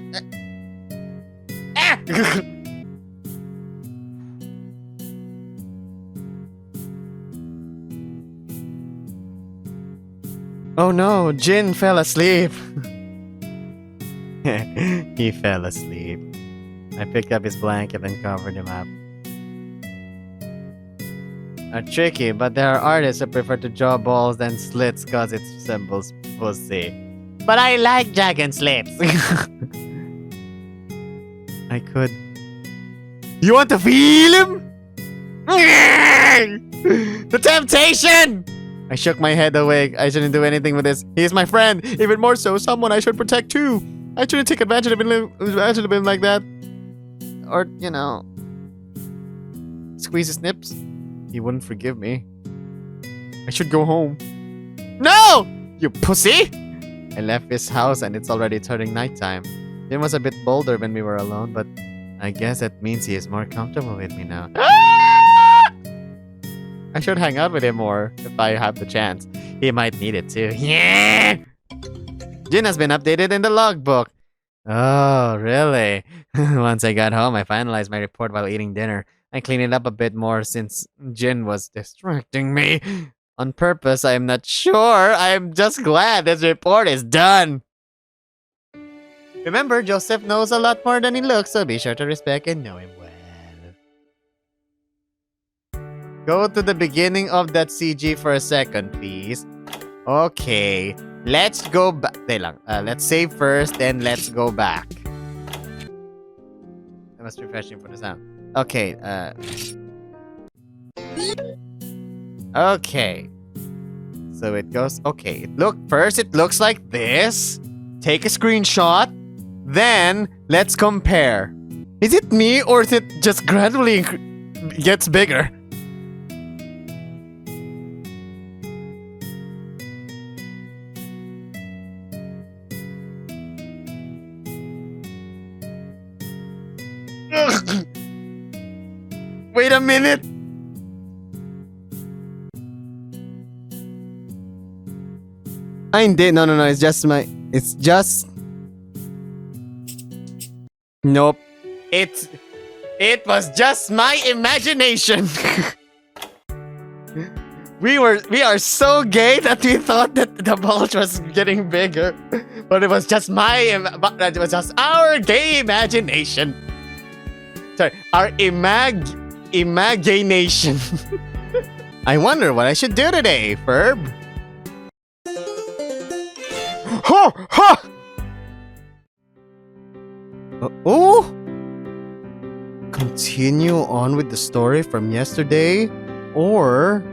Ah! Oh no, Jin fell asleep. He fell asleep. I picked up his blanket and covered him up. Tricky, but there are artists who prefer to draw balls than slits cause it resembles pussy. But I like dragon slits. I could. You want to feel him? The temptation! I shook my head awake. I shouldn't do anything with this. He is my friend. Even more so, someone I should protect too. I shouldn't take advantage of him like that. Or, you know, squeeze his nips. He wouldn't forgive me. I should go home. No! You pussy! I left his house and it's already turning nighttime. Jim was a bit bolder when we were alone, but I guess that means he is more comfortable with me now. I should hang out with him more if I have the chance. He might need it too. Yeah! Jin has been updated in the logbook. Oh, really? Once I got home, I finalized my report while eating dinner. I cleaned it up a bit more since Jin was distracting me. On purpose, I'm not sure. I'm just glad this report is done. Remember, Joseph knows a lot more than he looks, so be sure to respect and know him well. Go to the beginning of that CG for a second, please. Okay, let's go back. Let's save first, then let's go back. That was refreshing for the sound. Okay, okay. So it goes, okay. First it looks like this. Take a screenshot. Then, let's compare. Is it me or is it just gradually gets bigger? Wait a minute. I did. No. It's just my. It's just. Nope. It's It was just my imagination. We are so gay that we thought that the bulge was getting bigger, but it was just it was just our gay imagination. Sorry, our imagination. I wonder what I should do today, Ferb. Ha! Ha! Oh? Continue on with the story from yesterday, or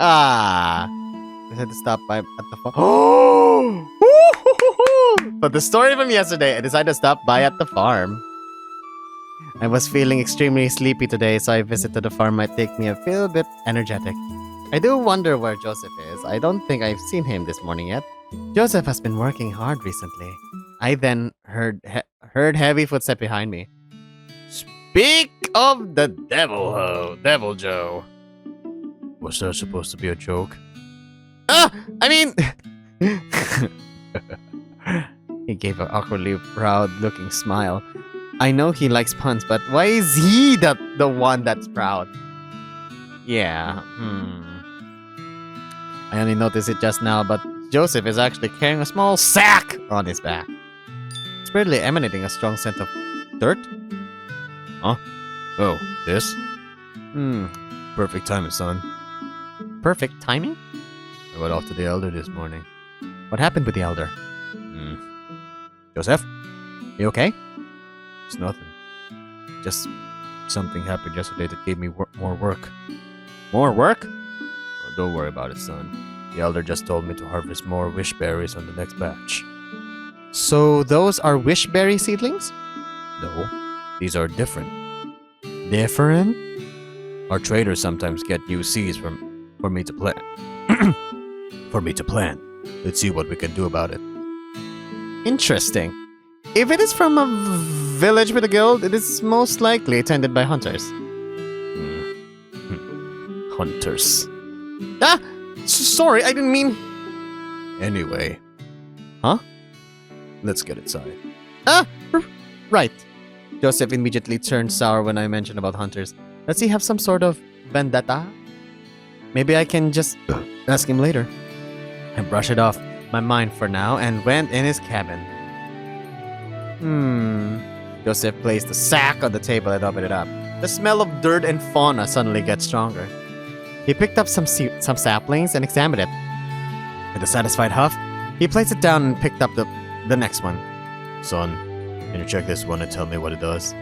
I had to stop by at the farm. Oh! But the story from yesterday, I decided to stop by at the farm. I was feeling extremely sleepy today, so I visited the farm. Might take me a feel bit energetic. I do wonder where Joseph is. I don't think I've seen him this morning yet. Joseph has been working hard recently. I then heard heavy footsteps behind me. Speak of the Devil Joe. Was that supposed to be a joke? I mean... He gave an awkwardly proud-looking smile. I know he likes puns, but why is he the one that's proud? Yeah, I only noticed it just now, but Joseph is actually carrying a small sack on his back. It's weirdly emanating a strong scent of dirt. Huh? Oh, this? Perfect timing, son. Perfect timing? I went off to the elder this morning. What happened with the elder? Joseph? You okay? It's nothing. Just something happened yesterday that gave me more work. More work? Oh, don't worry about it, son. The elder just told me to harvest more wish berries on the next batch. So those are wishberry seedlings? No, these are different. Different? Our traders sometimes get new seeds for me to plant. For me to plant. Let's see what we can do about it. Interesting. If it is from a village with a guild, it is most likely tended by hunters. Hunters. Sorry, I didn't mean... Anyway. Huh? Let's get inside. Right. Joseph immediately turned sour when I mentioned about hunters. Does he have some sort of vendetta? Maybe I can just ask him later. I brushed it off my mind for now and went in his cabin. Joseph placed the sack on the table and opened it up. The smell of dirt and fauna suddenly gets stronger. He picked up some saplings and examined it. With a satisfied huff, he placed it down and picked up the next one. Son, can you check this one and tell me what it does?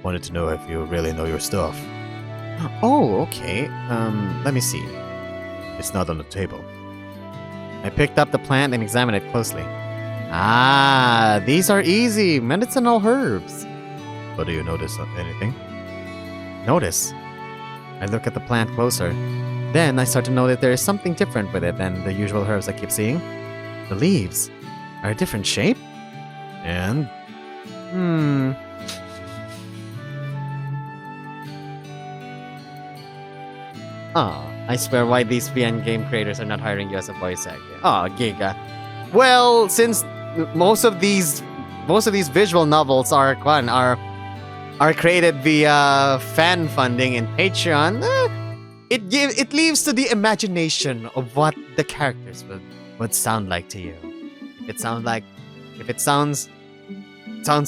Wanted to know if you really know your stuff. Oh, okay. Let me see. It's not on the table. I picked up the plant and examined it closely. These are easy medicinal herbs. But do you notice anything? Notice? I look at the plant closer. Then I start to know that there is something different with it than the usual herbs I keep seeing. The leaves are a different shape. And? I swear why these VN game creators are not hiring you as a voice actor. Giga. Well, since most of these visual novels are created via fan funding and Patreon, it leaves to the imagination of what the characters would sound like to you. If it sounds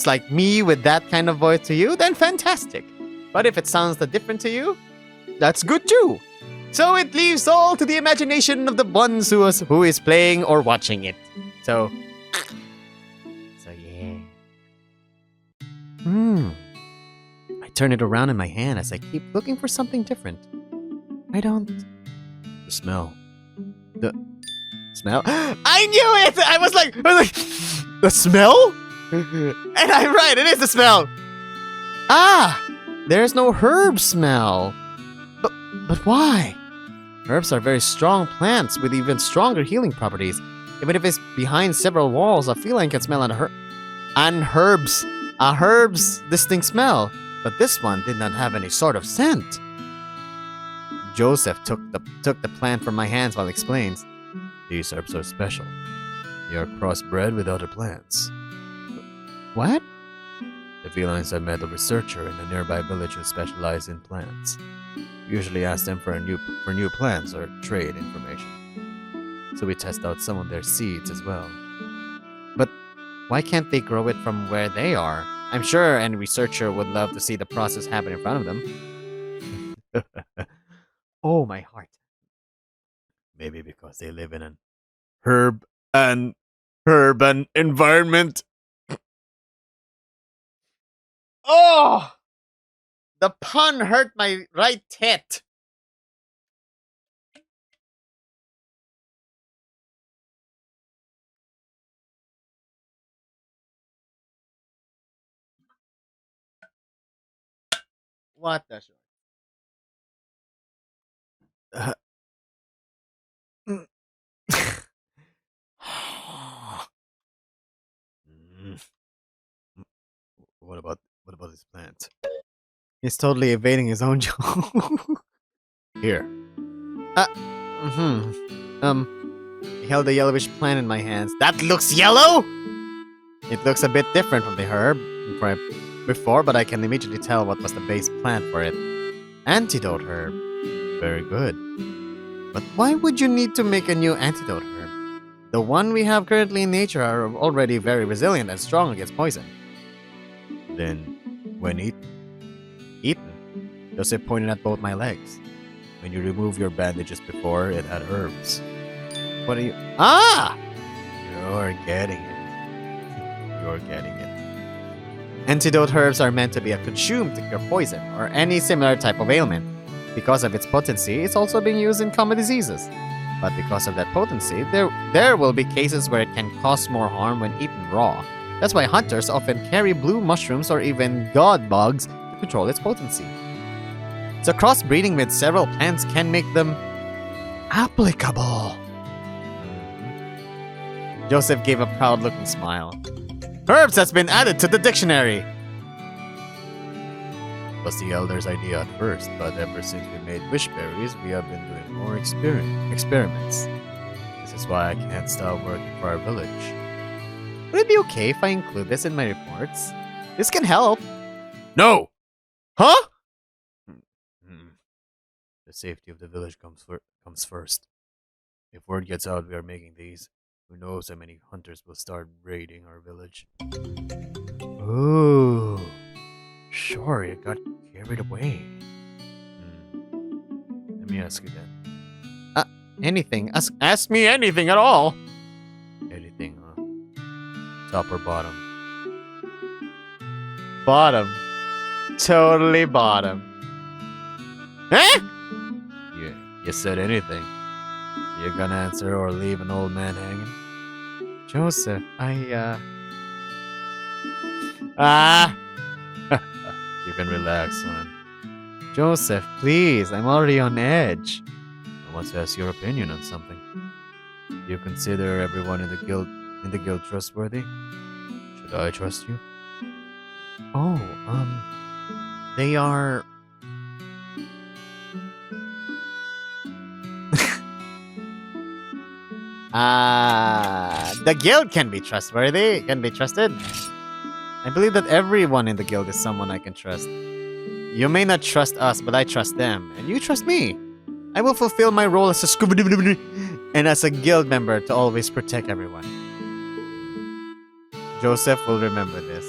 like me with that kind of voice to you, then fantastic. But if it sounds different to you, that's good too. So it leaves all to the imagination of the ones who is playing or watching it. So yeah. I turn it around in my hand as I keep looking for something different. I don't... The smell. The smell? I knew it! I was like, the smell? And I'm right, it is the smell. There's no herb smell. But why? Herbs are very strong plants with even stronger healing properties. Even if it's behind several walls, a feeling can smell a herb's distinct smell. But this one did not have any sort of scent. Joseph took the plant from my hands while he explains. These herbs are special. They are crossbred with other plants. What? The felines have met a researcher in a nearby village who specializes in plants. We usually ask them for new plants or trade information. So we test out some of their seeds as well. But why can't they grow it from where they are? I'm sure any researcher would love to see the process happen in front of them. Oh, my heart. Maybe because they live in an Herb and urban environment. Oh! The pun hurt my right tit. What the shit? Uh, mm. Mm. What about this plant? He's totally evading his own joke. Here. I held a yellowish plant in my hands. That looks yellow? It looks a bit different from the herb before, but I can immediately tell what was the base plant for it. Antidote herb. Very good. But why would you need to make a new antidote herb? The one we have currently in nature are already very resilient and strong against poison. Then, when Eaten? Joseph pointed at both my legs. when you remove your bandages before, it had herbs. What are you... Ah! You're getting it. You're getting it. Antidote herbs are meant to be consumed to cure poison or any similar type of ailment. Because of its potency, it's also being used in common diseases. But because of that potency, there will be cases where it can cause more harm when eaten raw. That's why hunters often carry blue mushrooms or even god bugs to control its potency. So crossbreeding with several plants can make them applicable. Joseph gave a proud-looking smile. Herbs has been added to the dictionary. It was the elder's idea at first, but ever since we made wishberries, we have been doing more experiments. This is why I can't stop working for our village. Would it be okay if I include this in my reports? This can help. No! Huh? The safety of the village comes first. If word gets out we are making these, who knows how many hunters will start raiding our village. Ooh. Sure, you got carried away. Let me ask you then. Anything. Ask me anything at all. Anything, huh? Top or bottom? Bottom. Totally bottom. Eh? Yeah, you said anything. You gonna answer or leave an old man hanging? Joseph, You can relax, son. Joseph, please. I'm already on edge. I want to ask your opinion on something. Do you consider everyone in the guild trustworthy? Should I trust you? Oh, they are... the guild can be trustworthy, can be trusted. I believe that everyone in the guild is someone I can trust. You may not trust us, but I trust them, and you trust me. I will fulfill my role as a and as a guild member to always protect everyone. Joseph will remember this.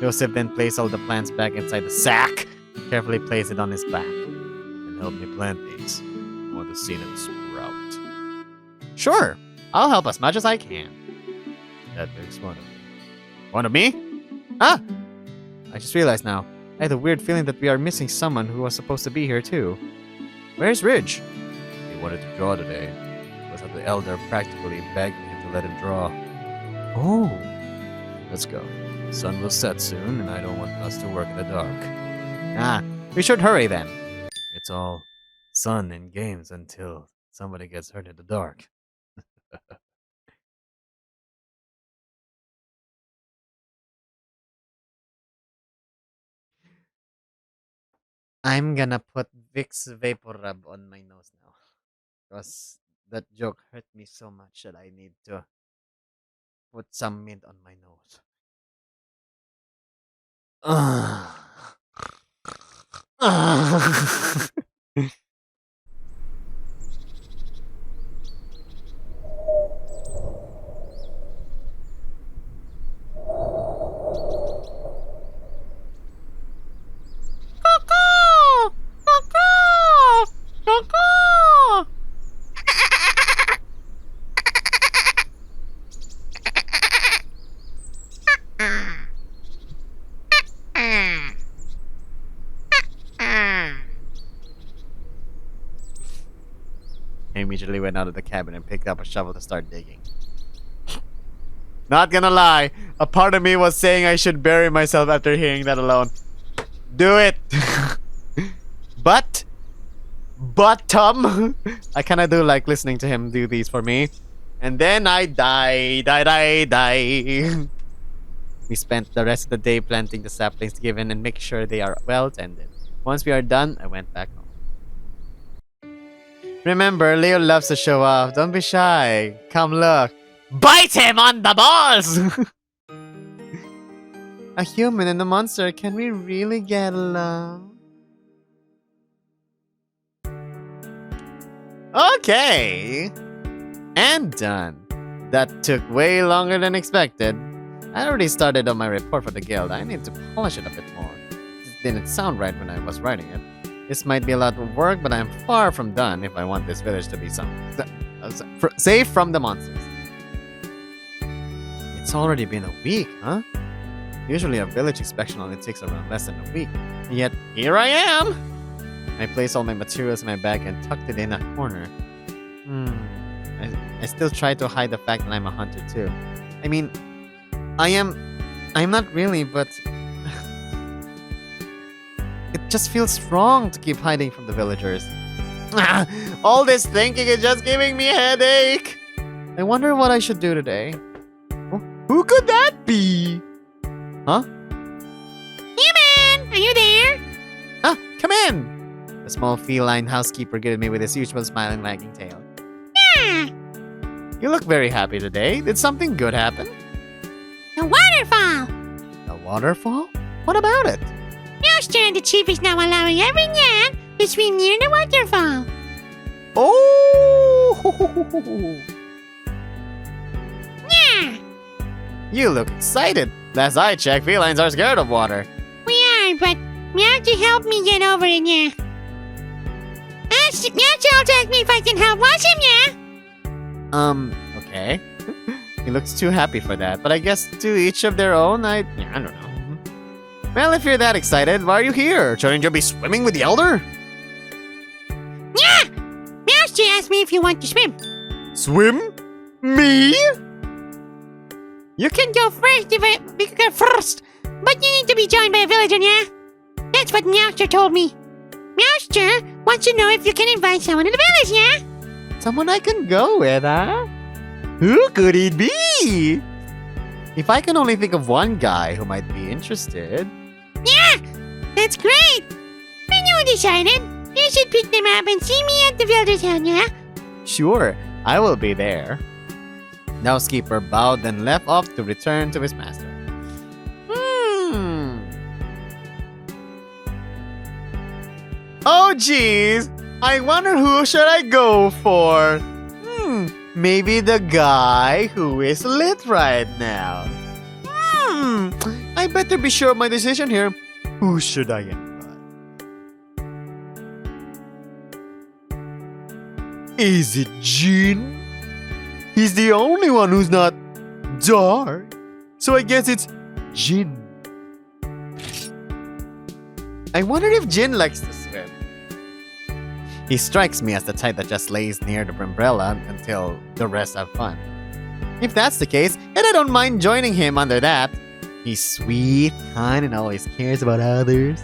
Joseph then placed all the plants back inside the sack, carefully placed it on his back. And help me plant these. I want to see them sprout. Sure, I'll help as much as I can. That makes one of me. One of me? Ah! I just realized now. I had a weird feeling that we are missing someone who was supposed to be here too. Where's Ridge? He wanted to draw today. It was the elder practically begging him to let him draw. Oh. Let's go. The sun will set soon, and I don't want us to work in the dark. Ah, we should hurry then. It's all sun and games until somebody gets hurt in the dark. I'm gonna put Vicks Vapor Rub on my nose now. Because that joke hurt me so much that I need to put some mint on my nose. Cuckoo! Cuckoo! Cuckoo! I immediately went out of the cabin and picked up a shovel to start digging. Not gonna lie, a part of me was saying I should bury myself after hearing that alone. Do it! but, I kinda do like listening to him do these for me. And then I die. We spent the rest of the day planting the saplings given and make sure they are well tended. Once we are done, I went back home. Remember, Leo loves to show off. Don't be shy. Come look. Bite him on the balls! A human and a monster, can we really get along? Okay! And done. That took way longer than expected. I already started on my report for the guild. I need to polish it a bit more. It didn't sound right when I was writing it. This might be a lot of work, but I'm far from done if I want this village to be safe from the monsters. It's already been a week, huh? Usually a village inspection only takes around less than a week. And yet, here I am! I placed all my materials in my bag and tucked it in a corner. I still try to hide the fact that I'm a hunter too. I mean, I'm not really, but it just feels wrong to keep hiding from the villagers. All this thinking is just giving me a headache. I wonder what I should do today. Oh, who could that be? Huh? Human! Are you there? Ah, come in! The small feline housekeeper greeted me with his usual smiling wagging tail. Yeah! You look very happy today. Did something good happen? A waterfall! A waterfall? What about it? Master and the chief is now allowing every nyan to swim near the waterfall. Oh! Yeah! You look excited. Last I checked, felines are scared of water. We are, but Meow to help me get over it, yeah. Meow to ask me if I can help wash him, yeah? Okay. He looks too happy for that, but I guess to each of their own, I don't know. Well, if you're that excited, why are you here? Shouldn't you be swimming with the elder? Yeah! Meowster asked me if you want to swim. Swim? Me? You can go first if you can go first, but you need to be joined by a villager, yeah? That's what Meowster told me. Meowster wants to know if you can invite someone to the village, yeah? Someone I can go with, huh? Who could it be? If I can only think of one guy who might be interested. Yeah! That's great! When you decided, you should pick them up and see me at the villager's town, yeah? Sure, I will be there. The housekeeper bowed and left off to return to his master. Oh geez, I wonder who should I go for? Maybe the guy who is lit right now. I better be sure of my decision here. Who should I invite? Is it Jin? He's the only one who's not dark. So I guess it's Jin. I wonder if Jin likes to swim. He strikes me as the type that just lays near the umbrella until the rest have fun. If that's the case, then I don't mind joining him under that. He's sweet, kind, and always cares about others.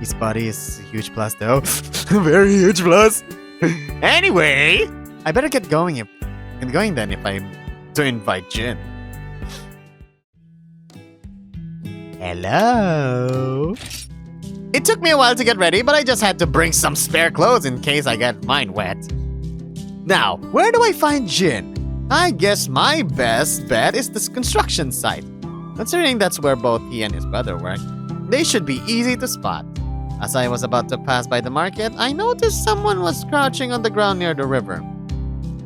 His body is a huge plus though. Very huge plus. Anyway, I better get going then if I'm to invite Jin. Hello? It took me a while to get ready, but I just had to bring some spare clothes in case I get mine wet. Now, where do I find Jin? I guess my best bet is this construction site. Considering that's where both he and his brother work, they should be easy to spot. As I was about to pass by the market, I noticed someone was crouching on the ground near the river.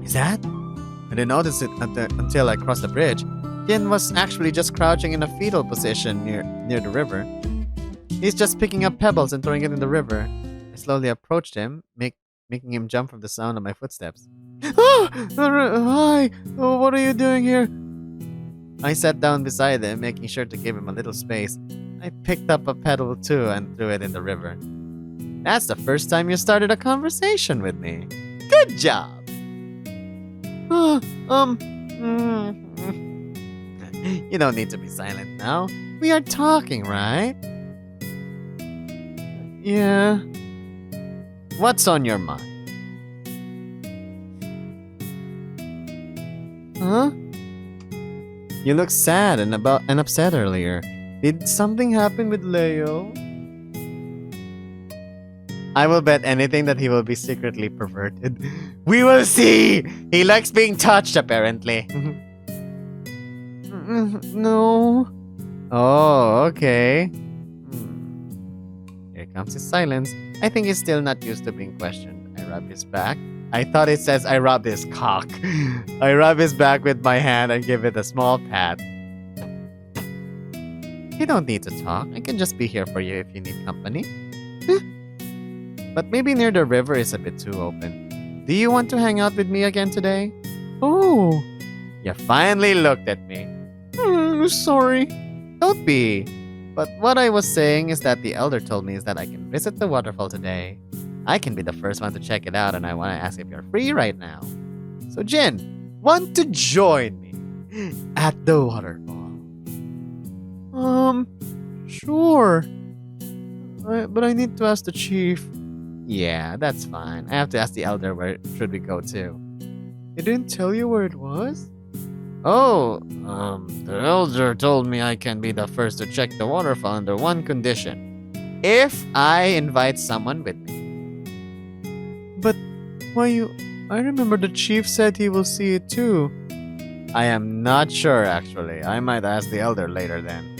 Is that? I didn't notice it until I crossed the bridge. Jin was actually just crouching in a fetal position near the river. He's just picking up pebbles and throwing it in the river. I slowly approached him, making him jump from the sound of my footsteps. Hi! Oh, what are you doing here? I sat down beside him, making sure to give him a little space. I picked up a pebble too and threw it in the river. That's the first time you started a conversation with me. Good job! You don't need to be silent now. We are talking, right? Yeah. What's on your mind? Huh? You looked sad and upset earlier. Did something happen with Leo? I will bet anything that he will be secretly perverted. We will see! He likes being touched, apparently. No. Oh, okay. Here comes his silence. I think he's still not used to being questioned. I rub his back. I thought it says I rub his cock. I rub his back with my hand and give it a small pat. You don't need to talk. I can just be here for you if you need company. But maybe near the river is a bit too open. Do you want to hang out with me again today? Oh. You finally looked at me. Sorry. Don't be. But what I was saying is that the elder told me is that I can visit the waterfall today. I can be the first one to check it out, and I want to ask if you're free right now. So Jin, want to join me at the waterfall? Sure. But I need to ask the chief. Yeah, that's fine. I have to ask the elder where should we go to. He didn't tell you where it was? Oh, the elder told me I can be the first to check the waterfall under one condition. If I invite someone with me. But why you... I remember the chief said he will see it too. I am not sure, actually. I might ask the elder later then.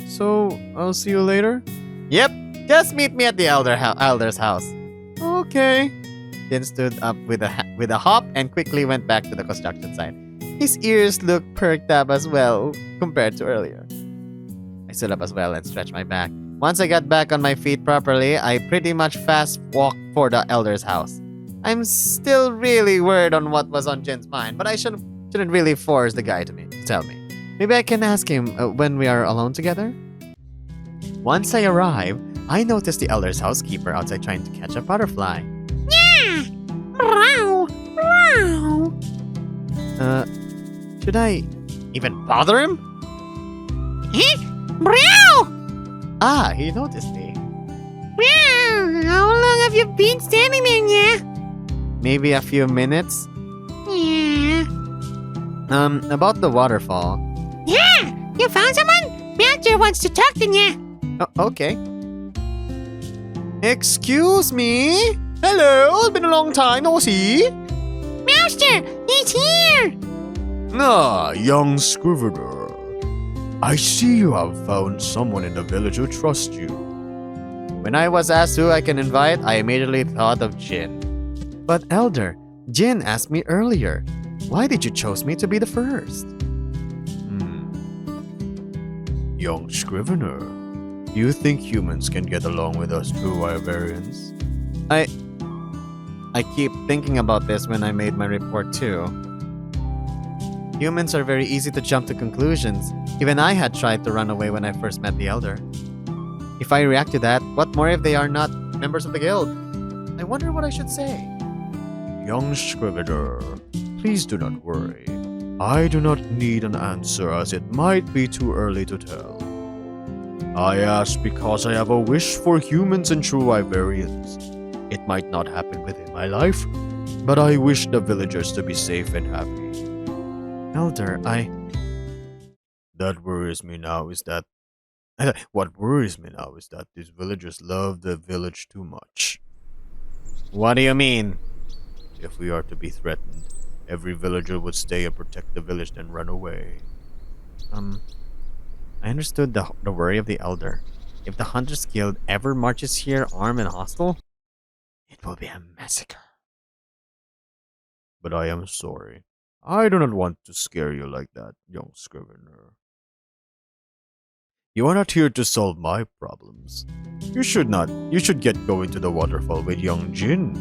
So, I'll see you later? Yep, just meet me at the elder's house. Okay. Jin stood up with a hop and quickly went back to the construction site. His ears looked perked up as well compared to earlier. I stood up as well and stretched my back. Once I got back on my feet properly, I pretty much fast walked for the elder's house. I'm still really worried on what was on Jin's mind, but I shouldn't really force the guy to tell me. Maybe I can ask him when we are alone together? Once I arrived, I noticed the elder's housekeeper outside trying to catch a butterfly. Yeah! Meow! Meow! Should I even bother him? Meow! Ah, he noticed me. Meow! How long have you been standing there, yeah? Maybe a few minutes. Yeah. About the waterfall. Yeah! You found someone? Meowster wants to talk to you. Oh, okay. Excuse me? Hello, it's been a long time, no see? Meowster! He's here! Ah, young scrivener. I see you have found someone in the village who trusts you. When I was asked who I can invite, I immediately thought of Jin. But Elder, Jin asked me earlier. Why did you choose me to be the first? Young scrivener, do you think humans can get along with us true Iverians? I keep thinking about this when I made my report too. Humans are very easy to jump to conclusions. Even I had tried to run away when I first met the Elder. If I react to that, what more if they are not members of the guild? I wonder what I should say. Young scrivener, please do not worry. I do not need an answer as it might be too early to tell. I ask because I have a wish for humans and true Iverians. It might not happen within my life, but I wish the villagers to be safe and happy. Elder, That worries me now is that... What worries me now is that these villagers love the village too much. What do you mean? If we are to be threatened, every villager would stay and protect the village than run away. I understood the worry of the elder. If the Hunter's Guild ever marches here armed and hostile, it will be a massacre. But I am sorry. I do not want to scare you like that, young scrivener. You are not here to solve my problems. You should get going to the waterfall with young Jin.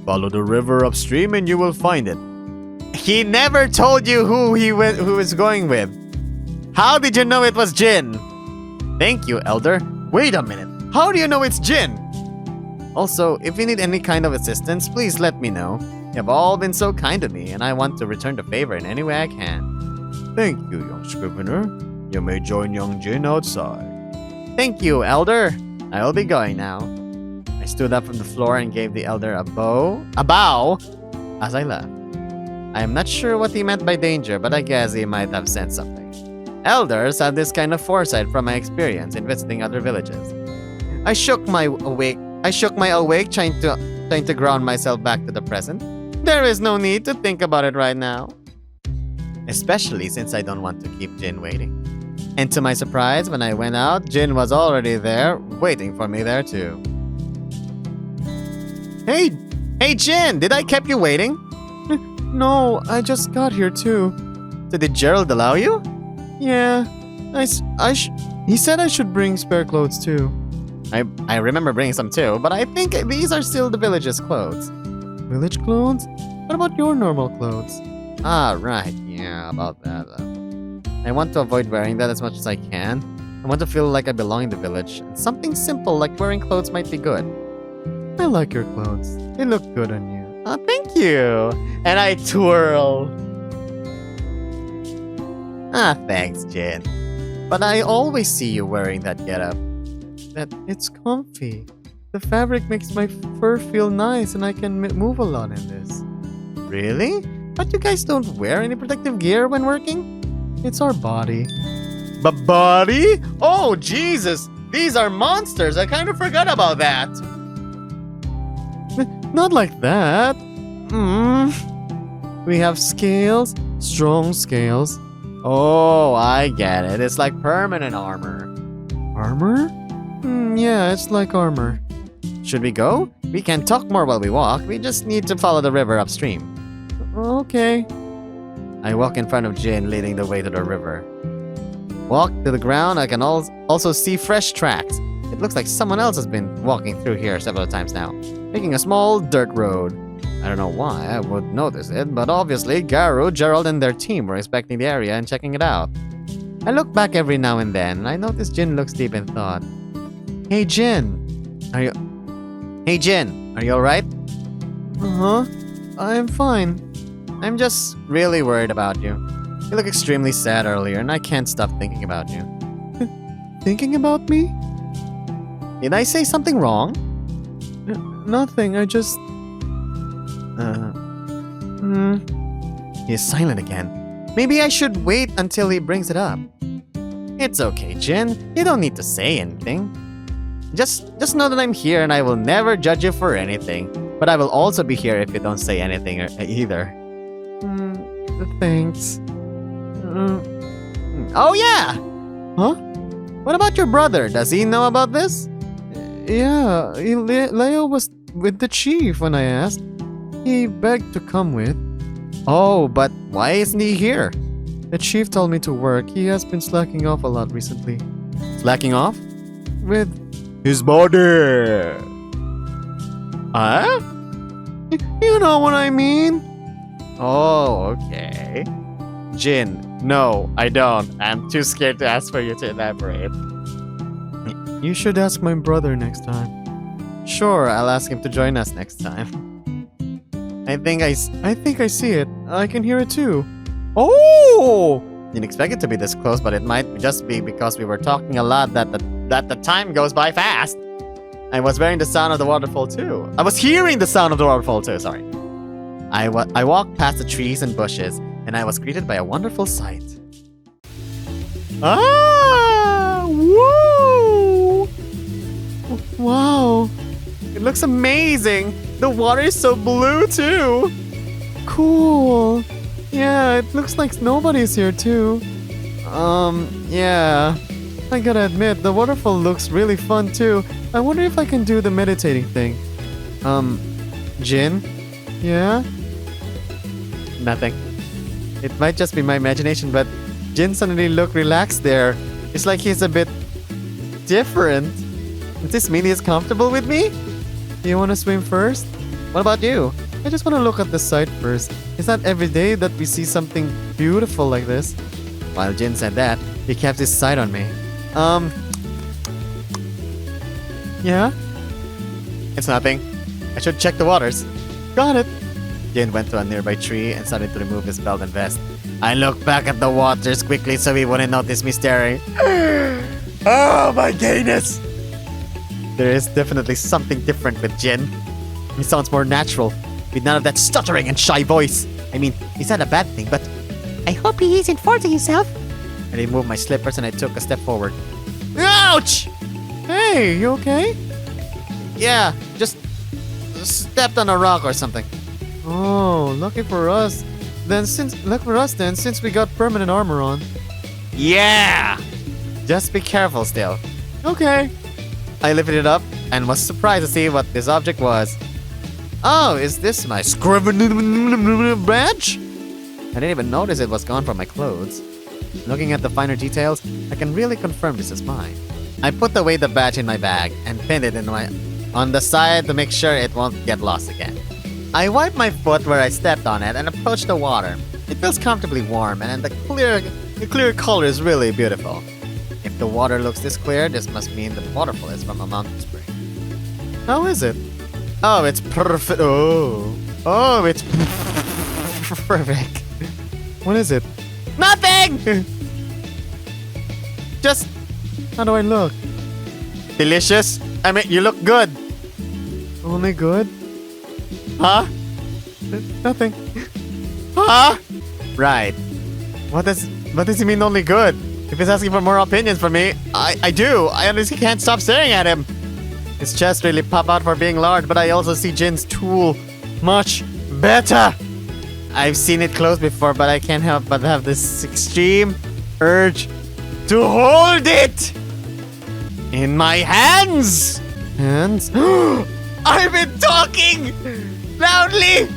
Follow the river upstream and you will find it. He never told you who he was going with. How did you know it was Jin? Thank you, Elder. Wait a minute. How do you know it's Jin? Also, if you need any kind of assistance, please let me know. You have all been so kind to me, and I want to return the favor in any way I can. Thank you, young scrivener. You may join young Jin outside. Thank you, Elder. I will be going now. I stood up from the floor and gave the Elder a bow, as I left. I am not sure what he meant by danger, but I guess he might have sensed something. Elders have this kind of foresight from my experience in visiting other villages. I shook my awake, trying to ground myself back to the present. There is no need to think about it right now. Especially since I don't want to keep Jin waiting. And to my surprise, when I went out, Jin was already there, waiting for me there too. Hey Jin, did I keep you waiting? No, I just got here too. So did Gerald allow you? Yeah, he said I should bring spare clothes too. I remember bringing some too, but I think these are still the village's clothes. Village clothes? What about your normal clothes? Ah, right. Yeah, about that. I want to avoid wearing that as much as I can. I want to feel like I belong in the village. And something simple like wearing clothes might be good. I like your clothes. They look good on you. Oh, thank you. And I twirl. Ah, thanks, Jin. But I always see you wearing that getup. It's comfy. The fabric makes my fur feel nice and I can move a lot in this. Really? But you guys don't wear any protective gear when working? It's our body. Body? Oh, Jesus! These are monsters! I kind of forgot about that! Not like that. We have scales, strong scales. Oh, I get it. It's like permanent armor. Armor? Yeah, it's like armor. Should we go? We can talk more while we walk. We just need to follow the river upstream. Okay. I walk in front of Jin, leading the way to the river. Walk to the ground, I can also see fresh tracks. It looks like someone else has been walking through here several times now, making a small dirt road. I don't know why I would notice it, but obviously Garu, Gerald, and their team were inspecting the area and checking it out. I look back every now and then, and I notice Jin looks deep in thought. Hey Jin, are you alright? Uh-huh. I'm fine. I'm just really worried about you. You look extremely sad earlier, and I can't stop thinking about you. Thinking about me? Did I say something wrong? Nothing, I just... He's silent again. Maybe I should wait until he brings it up. It's okay, Jin. You don't need to say anything. Just know that I'm here and I will never judge you for anything. But I will also be here if you don't say anything either. Thanks. Oh yeah! Huh? What about your brother? Does he know about this? Yeah, Leo was with the chief when I asked. He begged to come with. Oh, but why isn't he here? The chief told me to work. He has been slacking off a lot recently. Slacking off? With His body! Huh? You know what I mean? Oh, okay. Jin, no, I don't. I'm too scared to ask for you to elaborate. You should ask my brother next time. Sure, I'll ask him to join us next time. I think I see it. I can hear it too. Oh! Didn't expect it to be this close, but it might just be because we were talking a lot that the time goes by fast. I was hearing the sound of the waterfall too. Sorry. I walked past the trees and bushes, and I was greeted by a wonderful sight. Ah! Woo! Wow. It looks amazing. The water is so blue too. Cool. Yeah, it looks like nobody's here too. Yeah. I gotta admit, the waterfall looks really fun too. I wonder if I can do the meditating thing. Jin? Yeah? Nothing. It might just be my imagination, but Jin suddenly looked relaxed there. It's like he's a bit different. Does this mean he's comfortable with me? Do you wanna swim first? What about you? I just wanna look at the sight first. It's not every day that we see something beautiful like this. While Jin said that, he kept his sight on me. Yeah? It's nothing. I should check the waters. Got it. Jin went to a nearby tree and started to remove his belt and vest. I looked back at the waters quickly so he wouldn't notice me staring. Oh, my gayness! There is definitely something different with Jin. He sounds more natural, with none of that stuttering and shy voice. I mean, it's not a bad thing, but I hope he isn't forcing himself. I removed my slippers and I took a step forward. Ouch! Hey, you okay? Yeah, just stepped on a rock or something. Oh, lucky for us. Since we got permanent armor on. Yeah! Just be careful still. Okay. I lifted it up and was surprised to see what this object was. Oh, is this my badge? I didn't even notice it was gone from my clothes. Looking at the finer details, I can really confirm this is mine. I put away the badge in my bag and pinned it on the side to make sure it won't get lost again. I wiped my foot where I stepped on it and approached the water. It feels comfortably warm and the clear color is really beautiful. If the water looks this clear, this must mean the waterfall is from a mountain spring. How is it? Oh, it's perfect. Oh, it's perfect. What is it? Nothing! Just How do I look? delicious. I mean, you look good. Only good? Huh? Nothing. Huh? Right. What does he mean only good? If he's asking for more opinions from me, I do. I honestly can't stop staring at him. His chest really pop out for being large, but I also see Jin's tool much better. I've seen it close before, but I can't help but have this extreme urge to hold it in my hands. Hands? I've been talking loudly.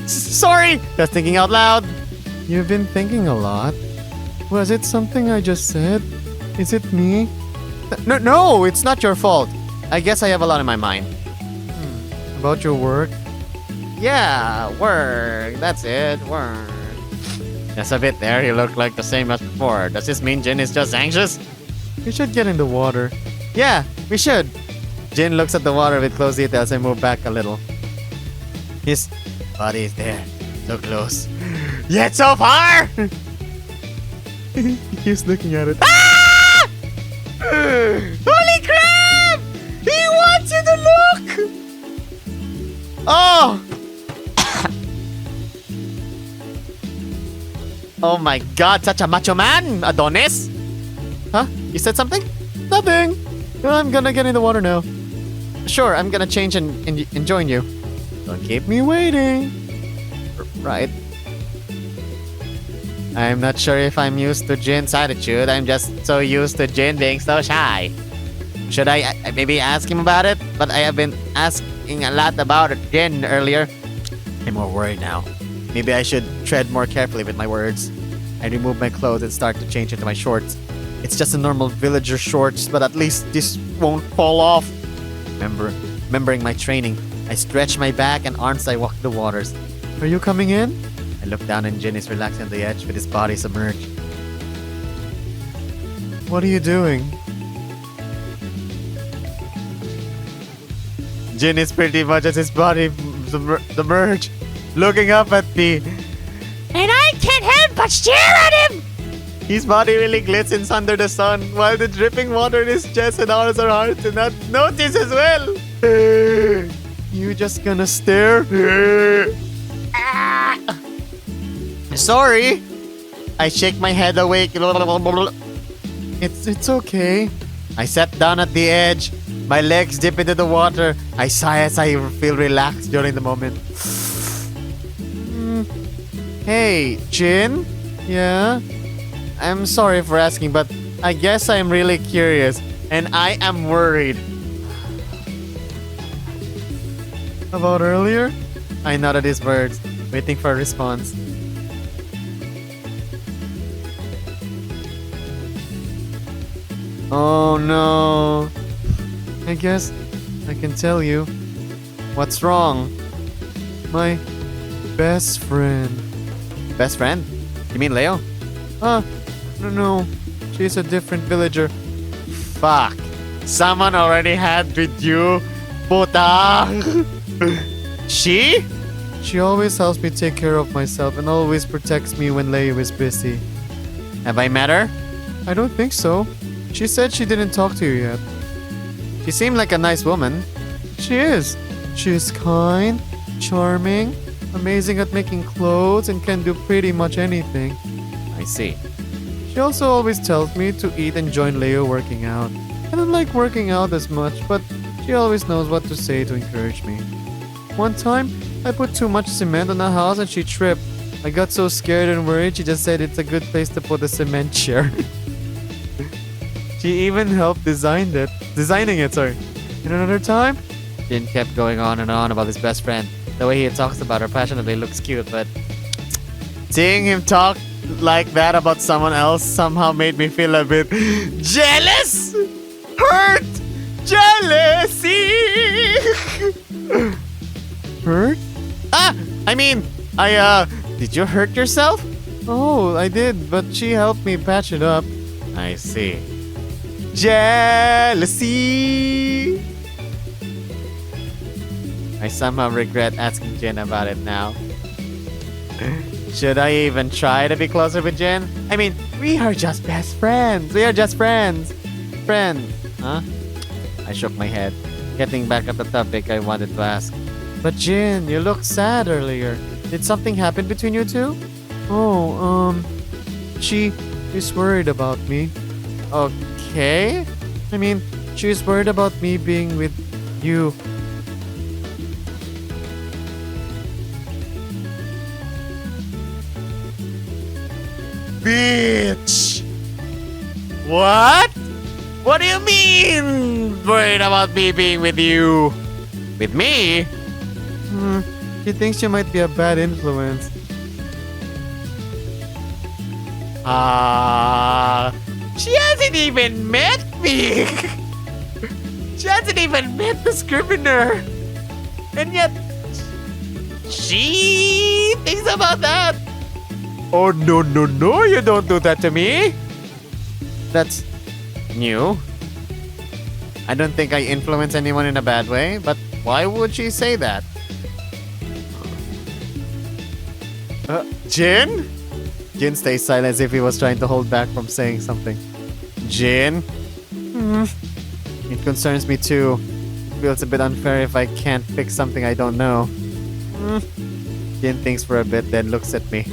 Sorry. Just thinking out loud. You've been thinking a lot. Was it something I just said? Is it me? No, it's not your fault. I guess I have a lot in my mind. About your work? Yeah, work. That's it, work. Just a bit there, you look like the same as before. Does this mean Jin is just anxious? We should get in the water. Yeah, we should. Jin looks at the water with close details and move back a little. His body is there, so close. Yet so far! He keeps looking at it. Ah! Holy crap! He wants you to look! Oh! Oh my god, such a macho man, Adonis! Huh? You said something? Nothing. I'm gonna get in the water now. Sure, I'm gonna change and join you. Don't keep me waiting. Right. I'm not sure if I'm used to Jin's attitude. I'm just so used to Jin being so shy. Should I maybe ask him about it? But I have been asking a lot about Jin earlier. I'm more worried now. Maybe I should tread more carefully with my words. I remove my clothes and start to change into my shorts. It's just a normal villager shorts, but at least this won't fall off. Remembering my training, I stretch my back and arms as I walk the waters. Are you coming in? I look down and Jin is relaxing on the edge with his body submerged. What are you doing? Jin is pretty much as his body submerged, looking up at me. And I can't help but stare at him! His body really glistens under the sun, while the dripping water in his chest and arms are hard to not notice as well. You just gonna stare? Sorry. I shake my head awake. It's okay. I sat down at the edge. My legs dip into the water. I sigh as I feel relaxed during the moment. Hey, Jin? Yeah? I'm sorry for asking, but I guess I'm really curious, and I am worried. About earlier? I nodded his words, waiting for a response. Oh no. I guess I can tell you. What's wrong? My best friend. Best friend? You mean Leo? No. She's a different villager. Fuck. Someone already had with you, puta. She? She always helps me take care of myself and always protects me when Leo is busy. Have I met her? I don't think so. She said she didn't talk to you yet. She seemed like a nice woman. She is. She is kind, charming, amazing at making clothes, and can do pretty much anything. I see. She also always tells me to eat and join Leo working out. I don't like working out as much, but she always knows what to say to encourage me. One time, I put too much cement on the house and she tripped. I got so scared and worried, she just said it's a good place to put a cement chair. She even helped designing it. And another time, Jin kept going on and on about his best friend. The way he talks about her passionately looks cute, but seeing him talk like that about someone else somehow made me feel a bit jealous, hurt, jealousy. hurt? Did you hurt yourself? Oh, I did, but she helped me patch it up. I see. Jealousy. I somehow regret asking Jin about it now. Should I even try to be closer with Jin? I mean, we are just best friends. We are just friends. Friends. Huh? I shook my head, getting back at the topic I wanted to ask. But Jin, you looked sad earlier. Did something happen between you two? Oh, she is worried about me. Okay. I mean, she is worried about me being with you. Bitch! What? What do you mean? Worried about me being with you? With me? She thinks you might be a bad influence. She hasn't even met me. She hasn't even met the scrivener. And yet, she thinks about that. Oh, no, you don't do that to me. That's new. I don't think I influence anyone in a bad way, but why would she say that? Jin? Jin stays silent as if he was trying to hold back from saying something. Jin? It concerns me too. It feels a bit unfair if I can't fix something I don't know. Jin thinks for a bit, then looks at me.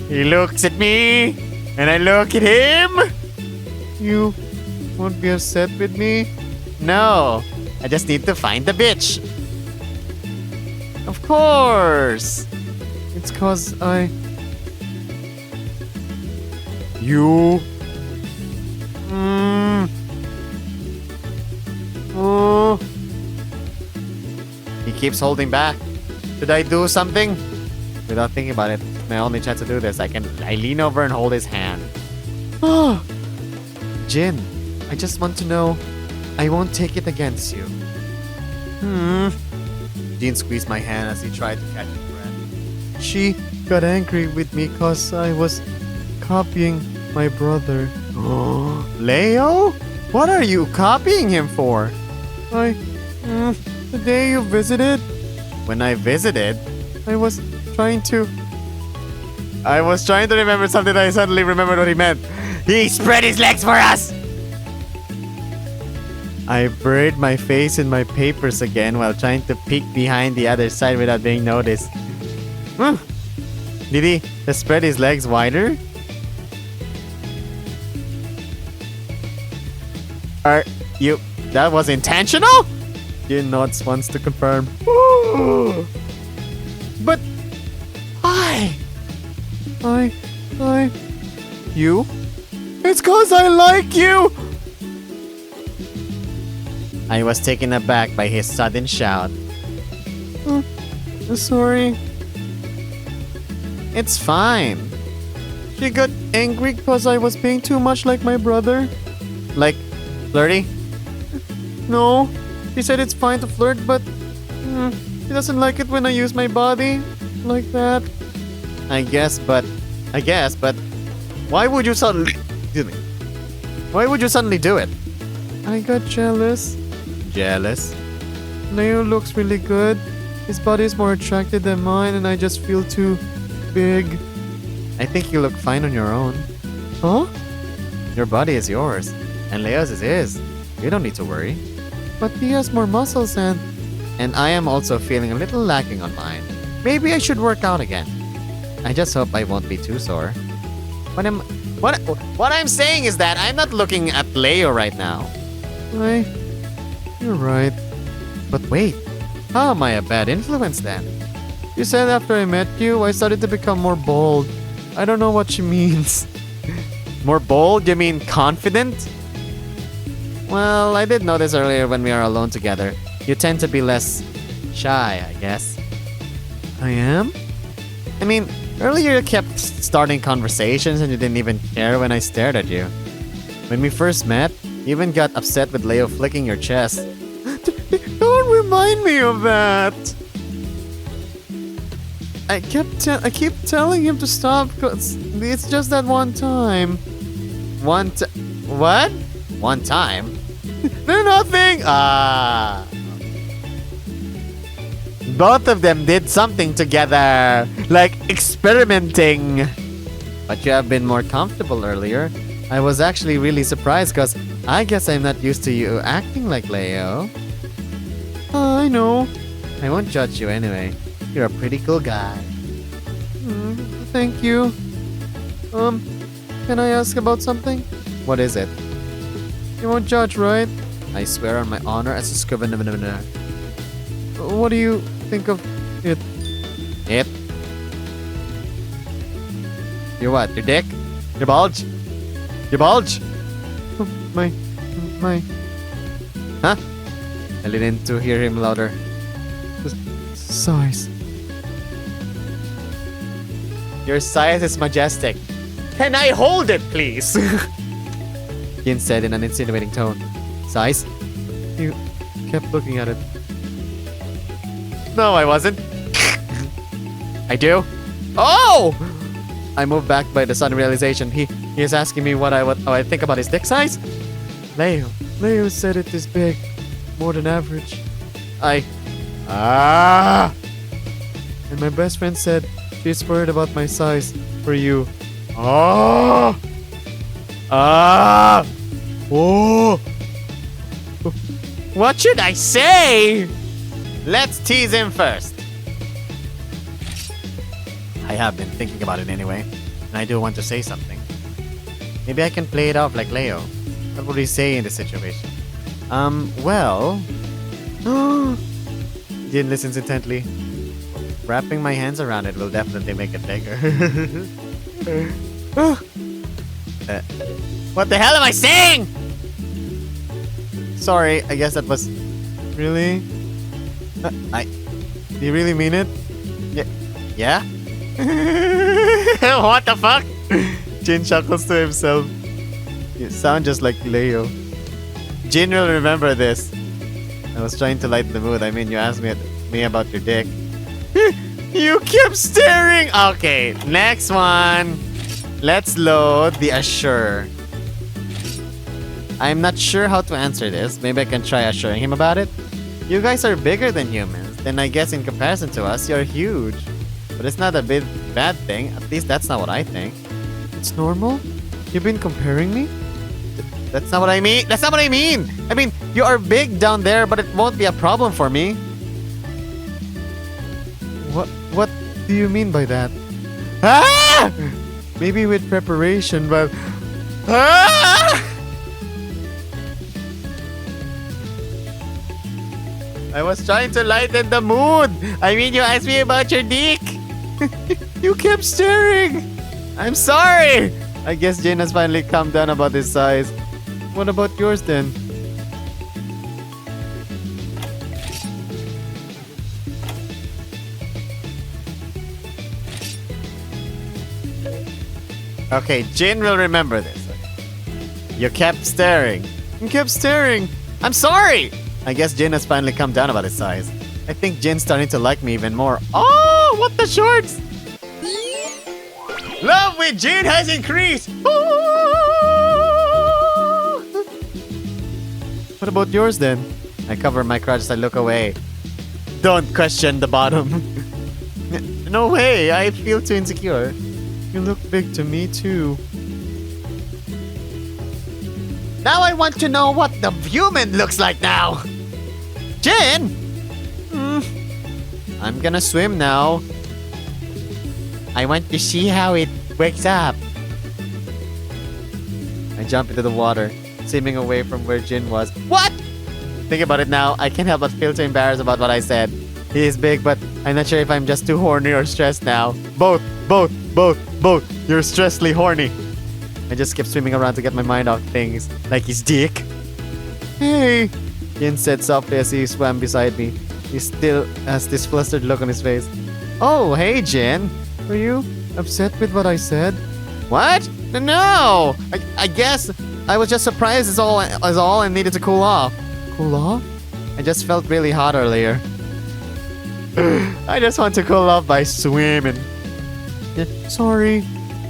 He looks at me, and I look at him. You won't be upset with me? No, I just need to find the bitch. Of course! It's cause You? Oh. He keeps holding back. Should I do something? Without thinking about it, my only chance to do this, I lean over and hold his hand. Oh. Jin, I just want to know, I won't take it against you. Jin squeezed my hand as he tried to catch his breath. She got angry with me cause I was copying my brother. Leo? What are you copying him for? The day you visited, When I visited, I was trying to remember something that I suddenly remembered what he meant. He spread his legs for us! I buried my face in my papers again while trying to peek behind the other side without being noticed. Did he spread his legs wider? That was intentional? Jin nods once to confirm. But why? You? It's cause I like you! I was taken aback by his sudden shout. Sorry. It's fine. She got angry because I was being too much like my brother. Like, flirty? No, she said it's fine to flirt, but she doesn't like it when I use my body like that. I guess, but why would you suddenly excuse me? Why would you suddenly do it? I got jealous. Jealous? Leo looks really good. His body is more attractive than mine, and I just feel too big. I think you look fine on your own. Huh? Your body is yours, and Leo's is his. You don't need to worry. But he has more muscles and I am also feeling a little lacking on mine. Maybe I should work out again. I just hope I won't be too sore. What I'm saying is that I'm not looking at Leo right now. You're right. But wait, how am I a bad influence then? You said after I met you, I started to become more bold. I don't know what she means. More bold? You mean confident? Well, I did notice earlier when we are alone together. You tend to be less shy, I guess. I am? I mean, earlier you kept starting conversations and you didn't even care when I stared at you. When we first met, you even got upset with Leo flicking your chest. Don't remind me of that. I keep telling him to stop because it's just that one time. What? One time? They're nothing. Both of them did something together, like experimenting. But you have been more comfortable earlier. I was actually really surprised because I guess I'm not used to you acting like Leo. I know. I won't judge you anyway. You're a pretty cool guy. Thank you. Can I ask about something? What is it? You won't judge, right? I swear on my honor as a scrivener. What do you think of it? It? Your what? Your dick? Your bulge? Your bulge? My. Huh? I didn't to hear him louder. Size. Your size is majestic. Can I hold it, please? Yin said in an insinuating tone. Size? You kept looking at it. No, I wasn't. I do. Oh! I moved back by the sudden realization. He is asking me what I think about his dick size. Leo said it is big, more than average. And my best friend said she's worried about my size for you. Oh! What should I say? Let's tease him first. I have been thinking about it anyway, and I do want to say something. Maybe I can play it off like Leo. What would he say in this situation? Well... Jin listens intently. Wrapping my hands around it will definitely make it bigger. What the hell am I saying? Sorry, I guess that was... Really? Do you really mean it? Yeah? What the fuck? Jin chuckles to himself. You sound just like Leo. Jin will remember this. I was trying to lighten the mood. I mean, you asked me about your dick. You kept staring! Okay, next one. Let's load the Assure. I'm not sure how to answer this. Maybe I can try assuring him about it. You guys are bigger than humans. Then I guess in comparison to us, you're huge. But it's not a bad thing. At least that's not what I think. It's normal? You've been comparing me? That's not what I mean. That's not what I mean. I mean, you are big down there, but it won't be a problem for me. What do you mean by that? Ah! Maybe with preparation, but... Ah! I was trying to lighten the mood. I mean, you asked me about your dick. You kept staring. I'm sorry. I guess Jin has finally calmed down about his size. What about yours then? Okay, Jin will remember this. You kept staring. You kept staring. I'm sorry! I guess Jin has finally come down about his size. I think Jin's starting to like me even more. Oh, what the shorts! Love with Jin has increased! What about yours then? I cover my crotch as I look away. Don't question the bottom. No way, I feel too insecure. You look big to me too. Now I want to know what the human looks like now. Jin! I'm gonna swim now. I want to see how it wakes up. I jump into the water, swimming away from where Jin was. What? Think about it now, I can't help but feel too embarrassed about what I said. He is big, but I'm not sure if I'm just too horny or stressed now. Both. You're stressedly horny. I just kept swimming around to get my mind off things, like his dick. Hey! Jin said softly as he swam beside me. He still has this flustered look on his face. Oh, hey, Jin. Were you upset with what I said? What? No! I guess I was just surprised is all and needed to cool off. Cool off? I just felt really hot earlier. I just want to cool off by swimming. Sorry.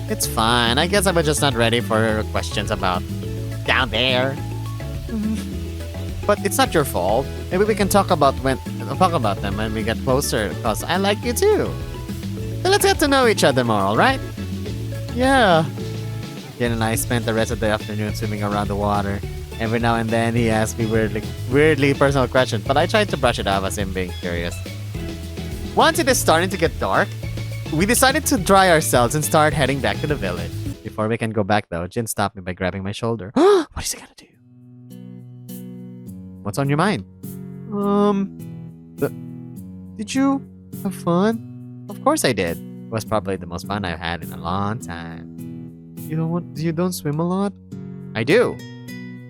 It's fine. I guess I was just not ready for questions about down there. But it's not your fault. Maybe we can talk about them when we get closer, because I like you too. So let's get to know each other more, alright? Yeah. Jen and I spent the rest of the afternoon swimming around the water. Every now and then he asked me weirdly personal questions, but I tried to brush it off as him being curious. Once it is starting to get dark, we decided to dry ourselves and start heading back to the village. Before we can go back though, Jin stopped me by grabbing my shoulder. What is he gonna do? What's on your mind? Did you have fun? Of course I did. It was probably the most fun I've had in a long time. You don't swim a lot? I do.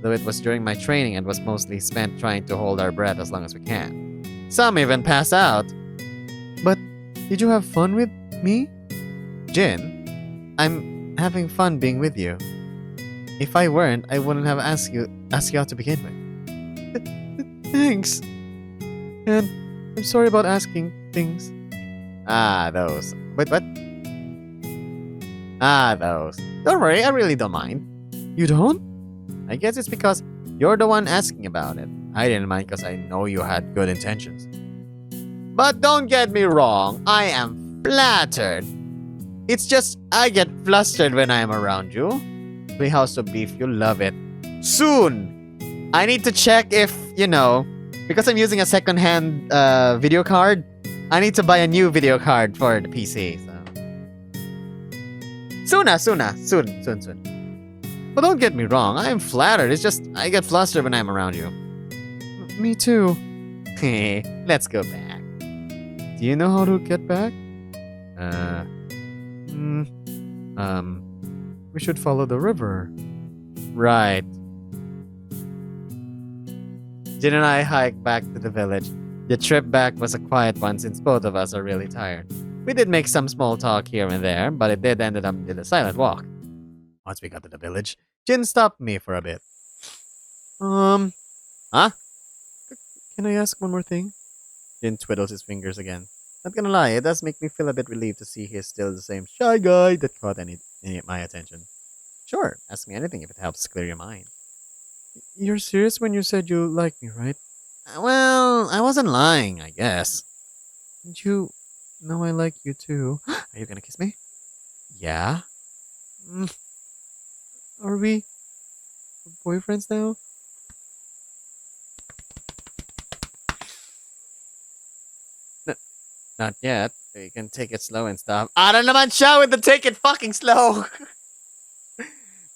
Though it was during my training and was mostly spent trying to hold our breath as long as we can. Some even pass out. But did you have fun with me? Jin, I'm having fun being with you. If I weren't, I wouldn't have asked you out to begin with. Thanks. And I'm sorry about asking things. Ah, those. Wait, what? Ah, those. Don't worry, I really don't mind. You don't? I guess it's because you're the one asking about it. I didn't mind because I know you had good intentions. But don't get me wrong, I am flattered. It's just I get flustered when I am around you. Playhouse of Beef, you'll love it. Soon! I need to check if, because I'm using a second-hand video card, I need to buy a new video card for the PC. So. Soon. But don't get me wrong, I am flattered. It's just I get flustered when I'm around you. Me too. Let's go back. Do you know how to get back? We should follow the river. Right. Jin and I hiked back to the village. The trip back was a quiet one since both of us are really tired. We did make some small talk here and there, but it did end up in a silent walk. Once we got to the village, Jin stopped me for a bit. Huh? Can I ask one more thing? Jin twiddles his fingers again. Not gonna lie, it does make me feel a bit relieved to see he's still the same shy guy that caught any my attention. Sure, ask me anything if it helps clear your mind. You're serious when you said you like me, right? Well, I wasn't lying, I guess. And you know I like you too. Are you gonna kiss me? Yeah? Are we boyfriends now? Not yet. You can take it slow and stuff. I don't know man siya with the take it fucking slow.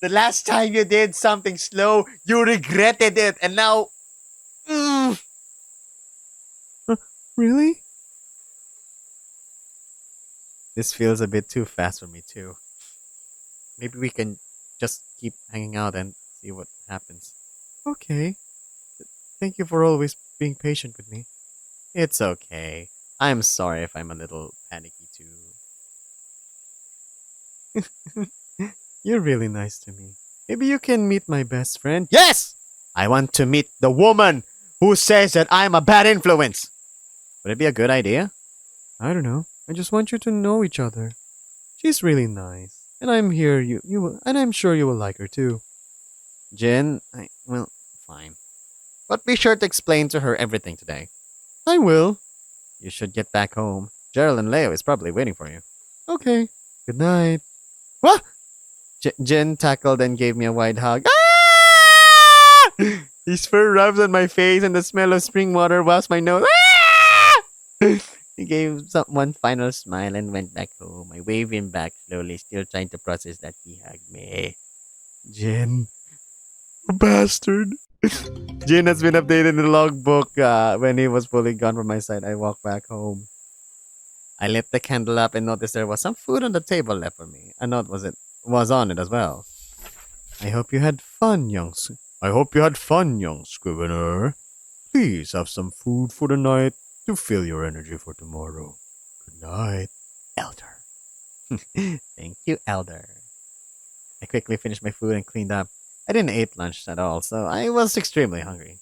The last time you did something slow, you regretted it, and now... Really? This feels a bit too fast for me too. maybe we can just keep hanging out and see what happens. Okay. Thank you for always being patient with me. It's okay. I'm sorry if I'm a little panicky too. You're really nice to me. Maybe you can meet my best friend. Yes! I want to meet the woman who says that I'm a bad influence. Would it be a good idea? I don't know. I just want you to know each other. She's really nice. And I'm here and I'm sure you will like her too. Jin, well, fine. But be sure to explain to her everything today. I will. You should get back home. Gerald and Leo is probably waiting for you. Okay. Good night. What? Jin tackled and gave me a wide hug. Ah! His fur rubs on my face and the smell of spring water wafts my nose. Ah! He gave one final smile and went back home. I waved him back slowly, still trying to process that he hugged me. Jin. Bastard. Jin has been updated in the logbook. When he was fully gone from my sight, I walked back home. I lit the candle up and noticed there was some food on the table left for me. A note was on it as well. I hope you had fun, young Scrivener. Please have some food for the night to fill your energy for tomorrow. Good night, Elder. Thank you, Elder. I quickly finished my food and cleaned up. I didn't eat lunch at all, so I was extremely hungry.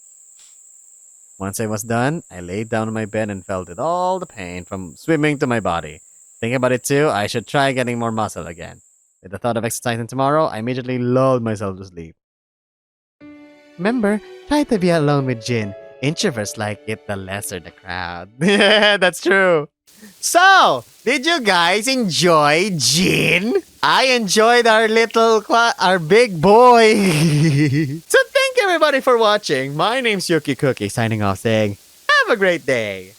Once I was done, I laid down on my bed and felt all the pain from swimming to my body. Thinking about it too, I should try getting more muscle again. With the thought of exercising tomorrow, I immediately lulled myself to sleep. Remember, try to be alone with Jin. Introverts like it, the lesser the crowd. Yeah, that's true. So, did you guys enjoy Jin? I enjoyed our big boy. So thank you everybody for watching. My name's UkeKooki signing off saying, have a great day.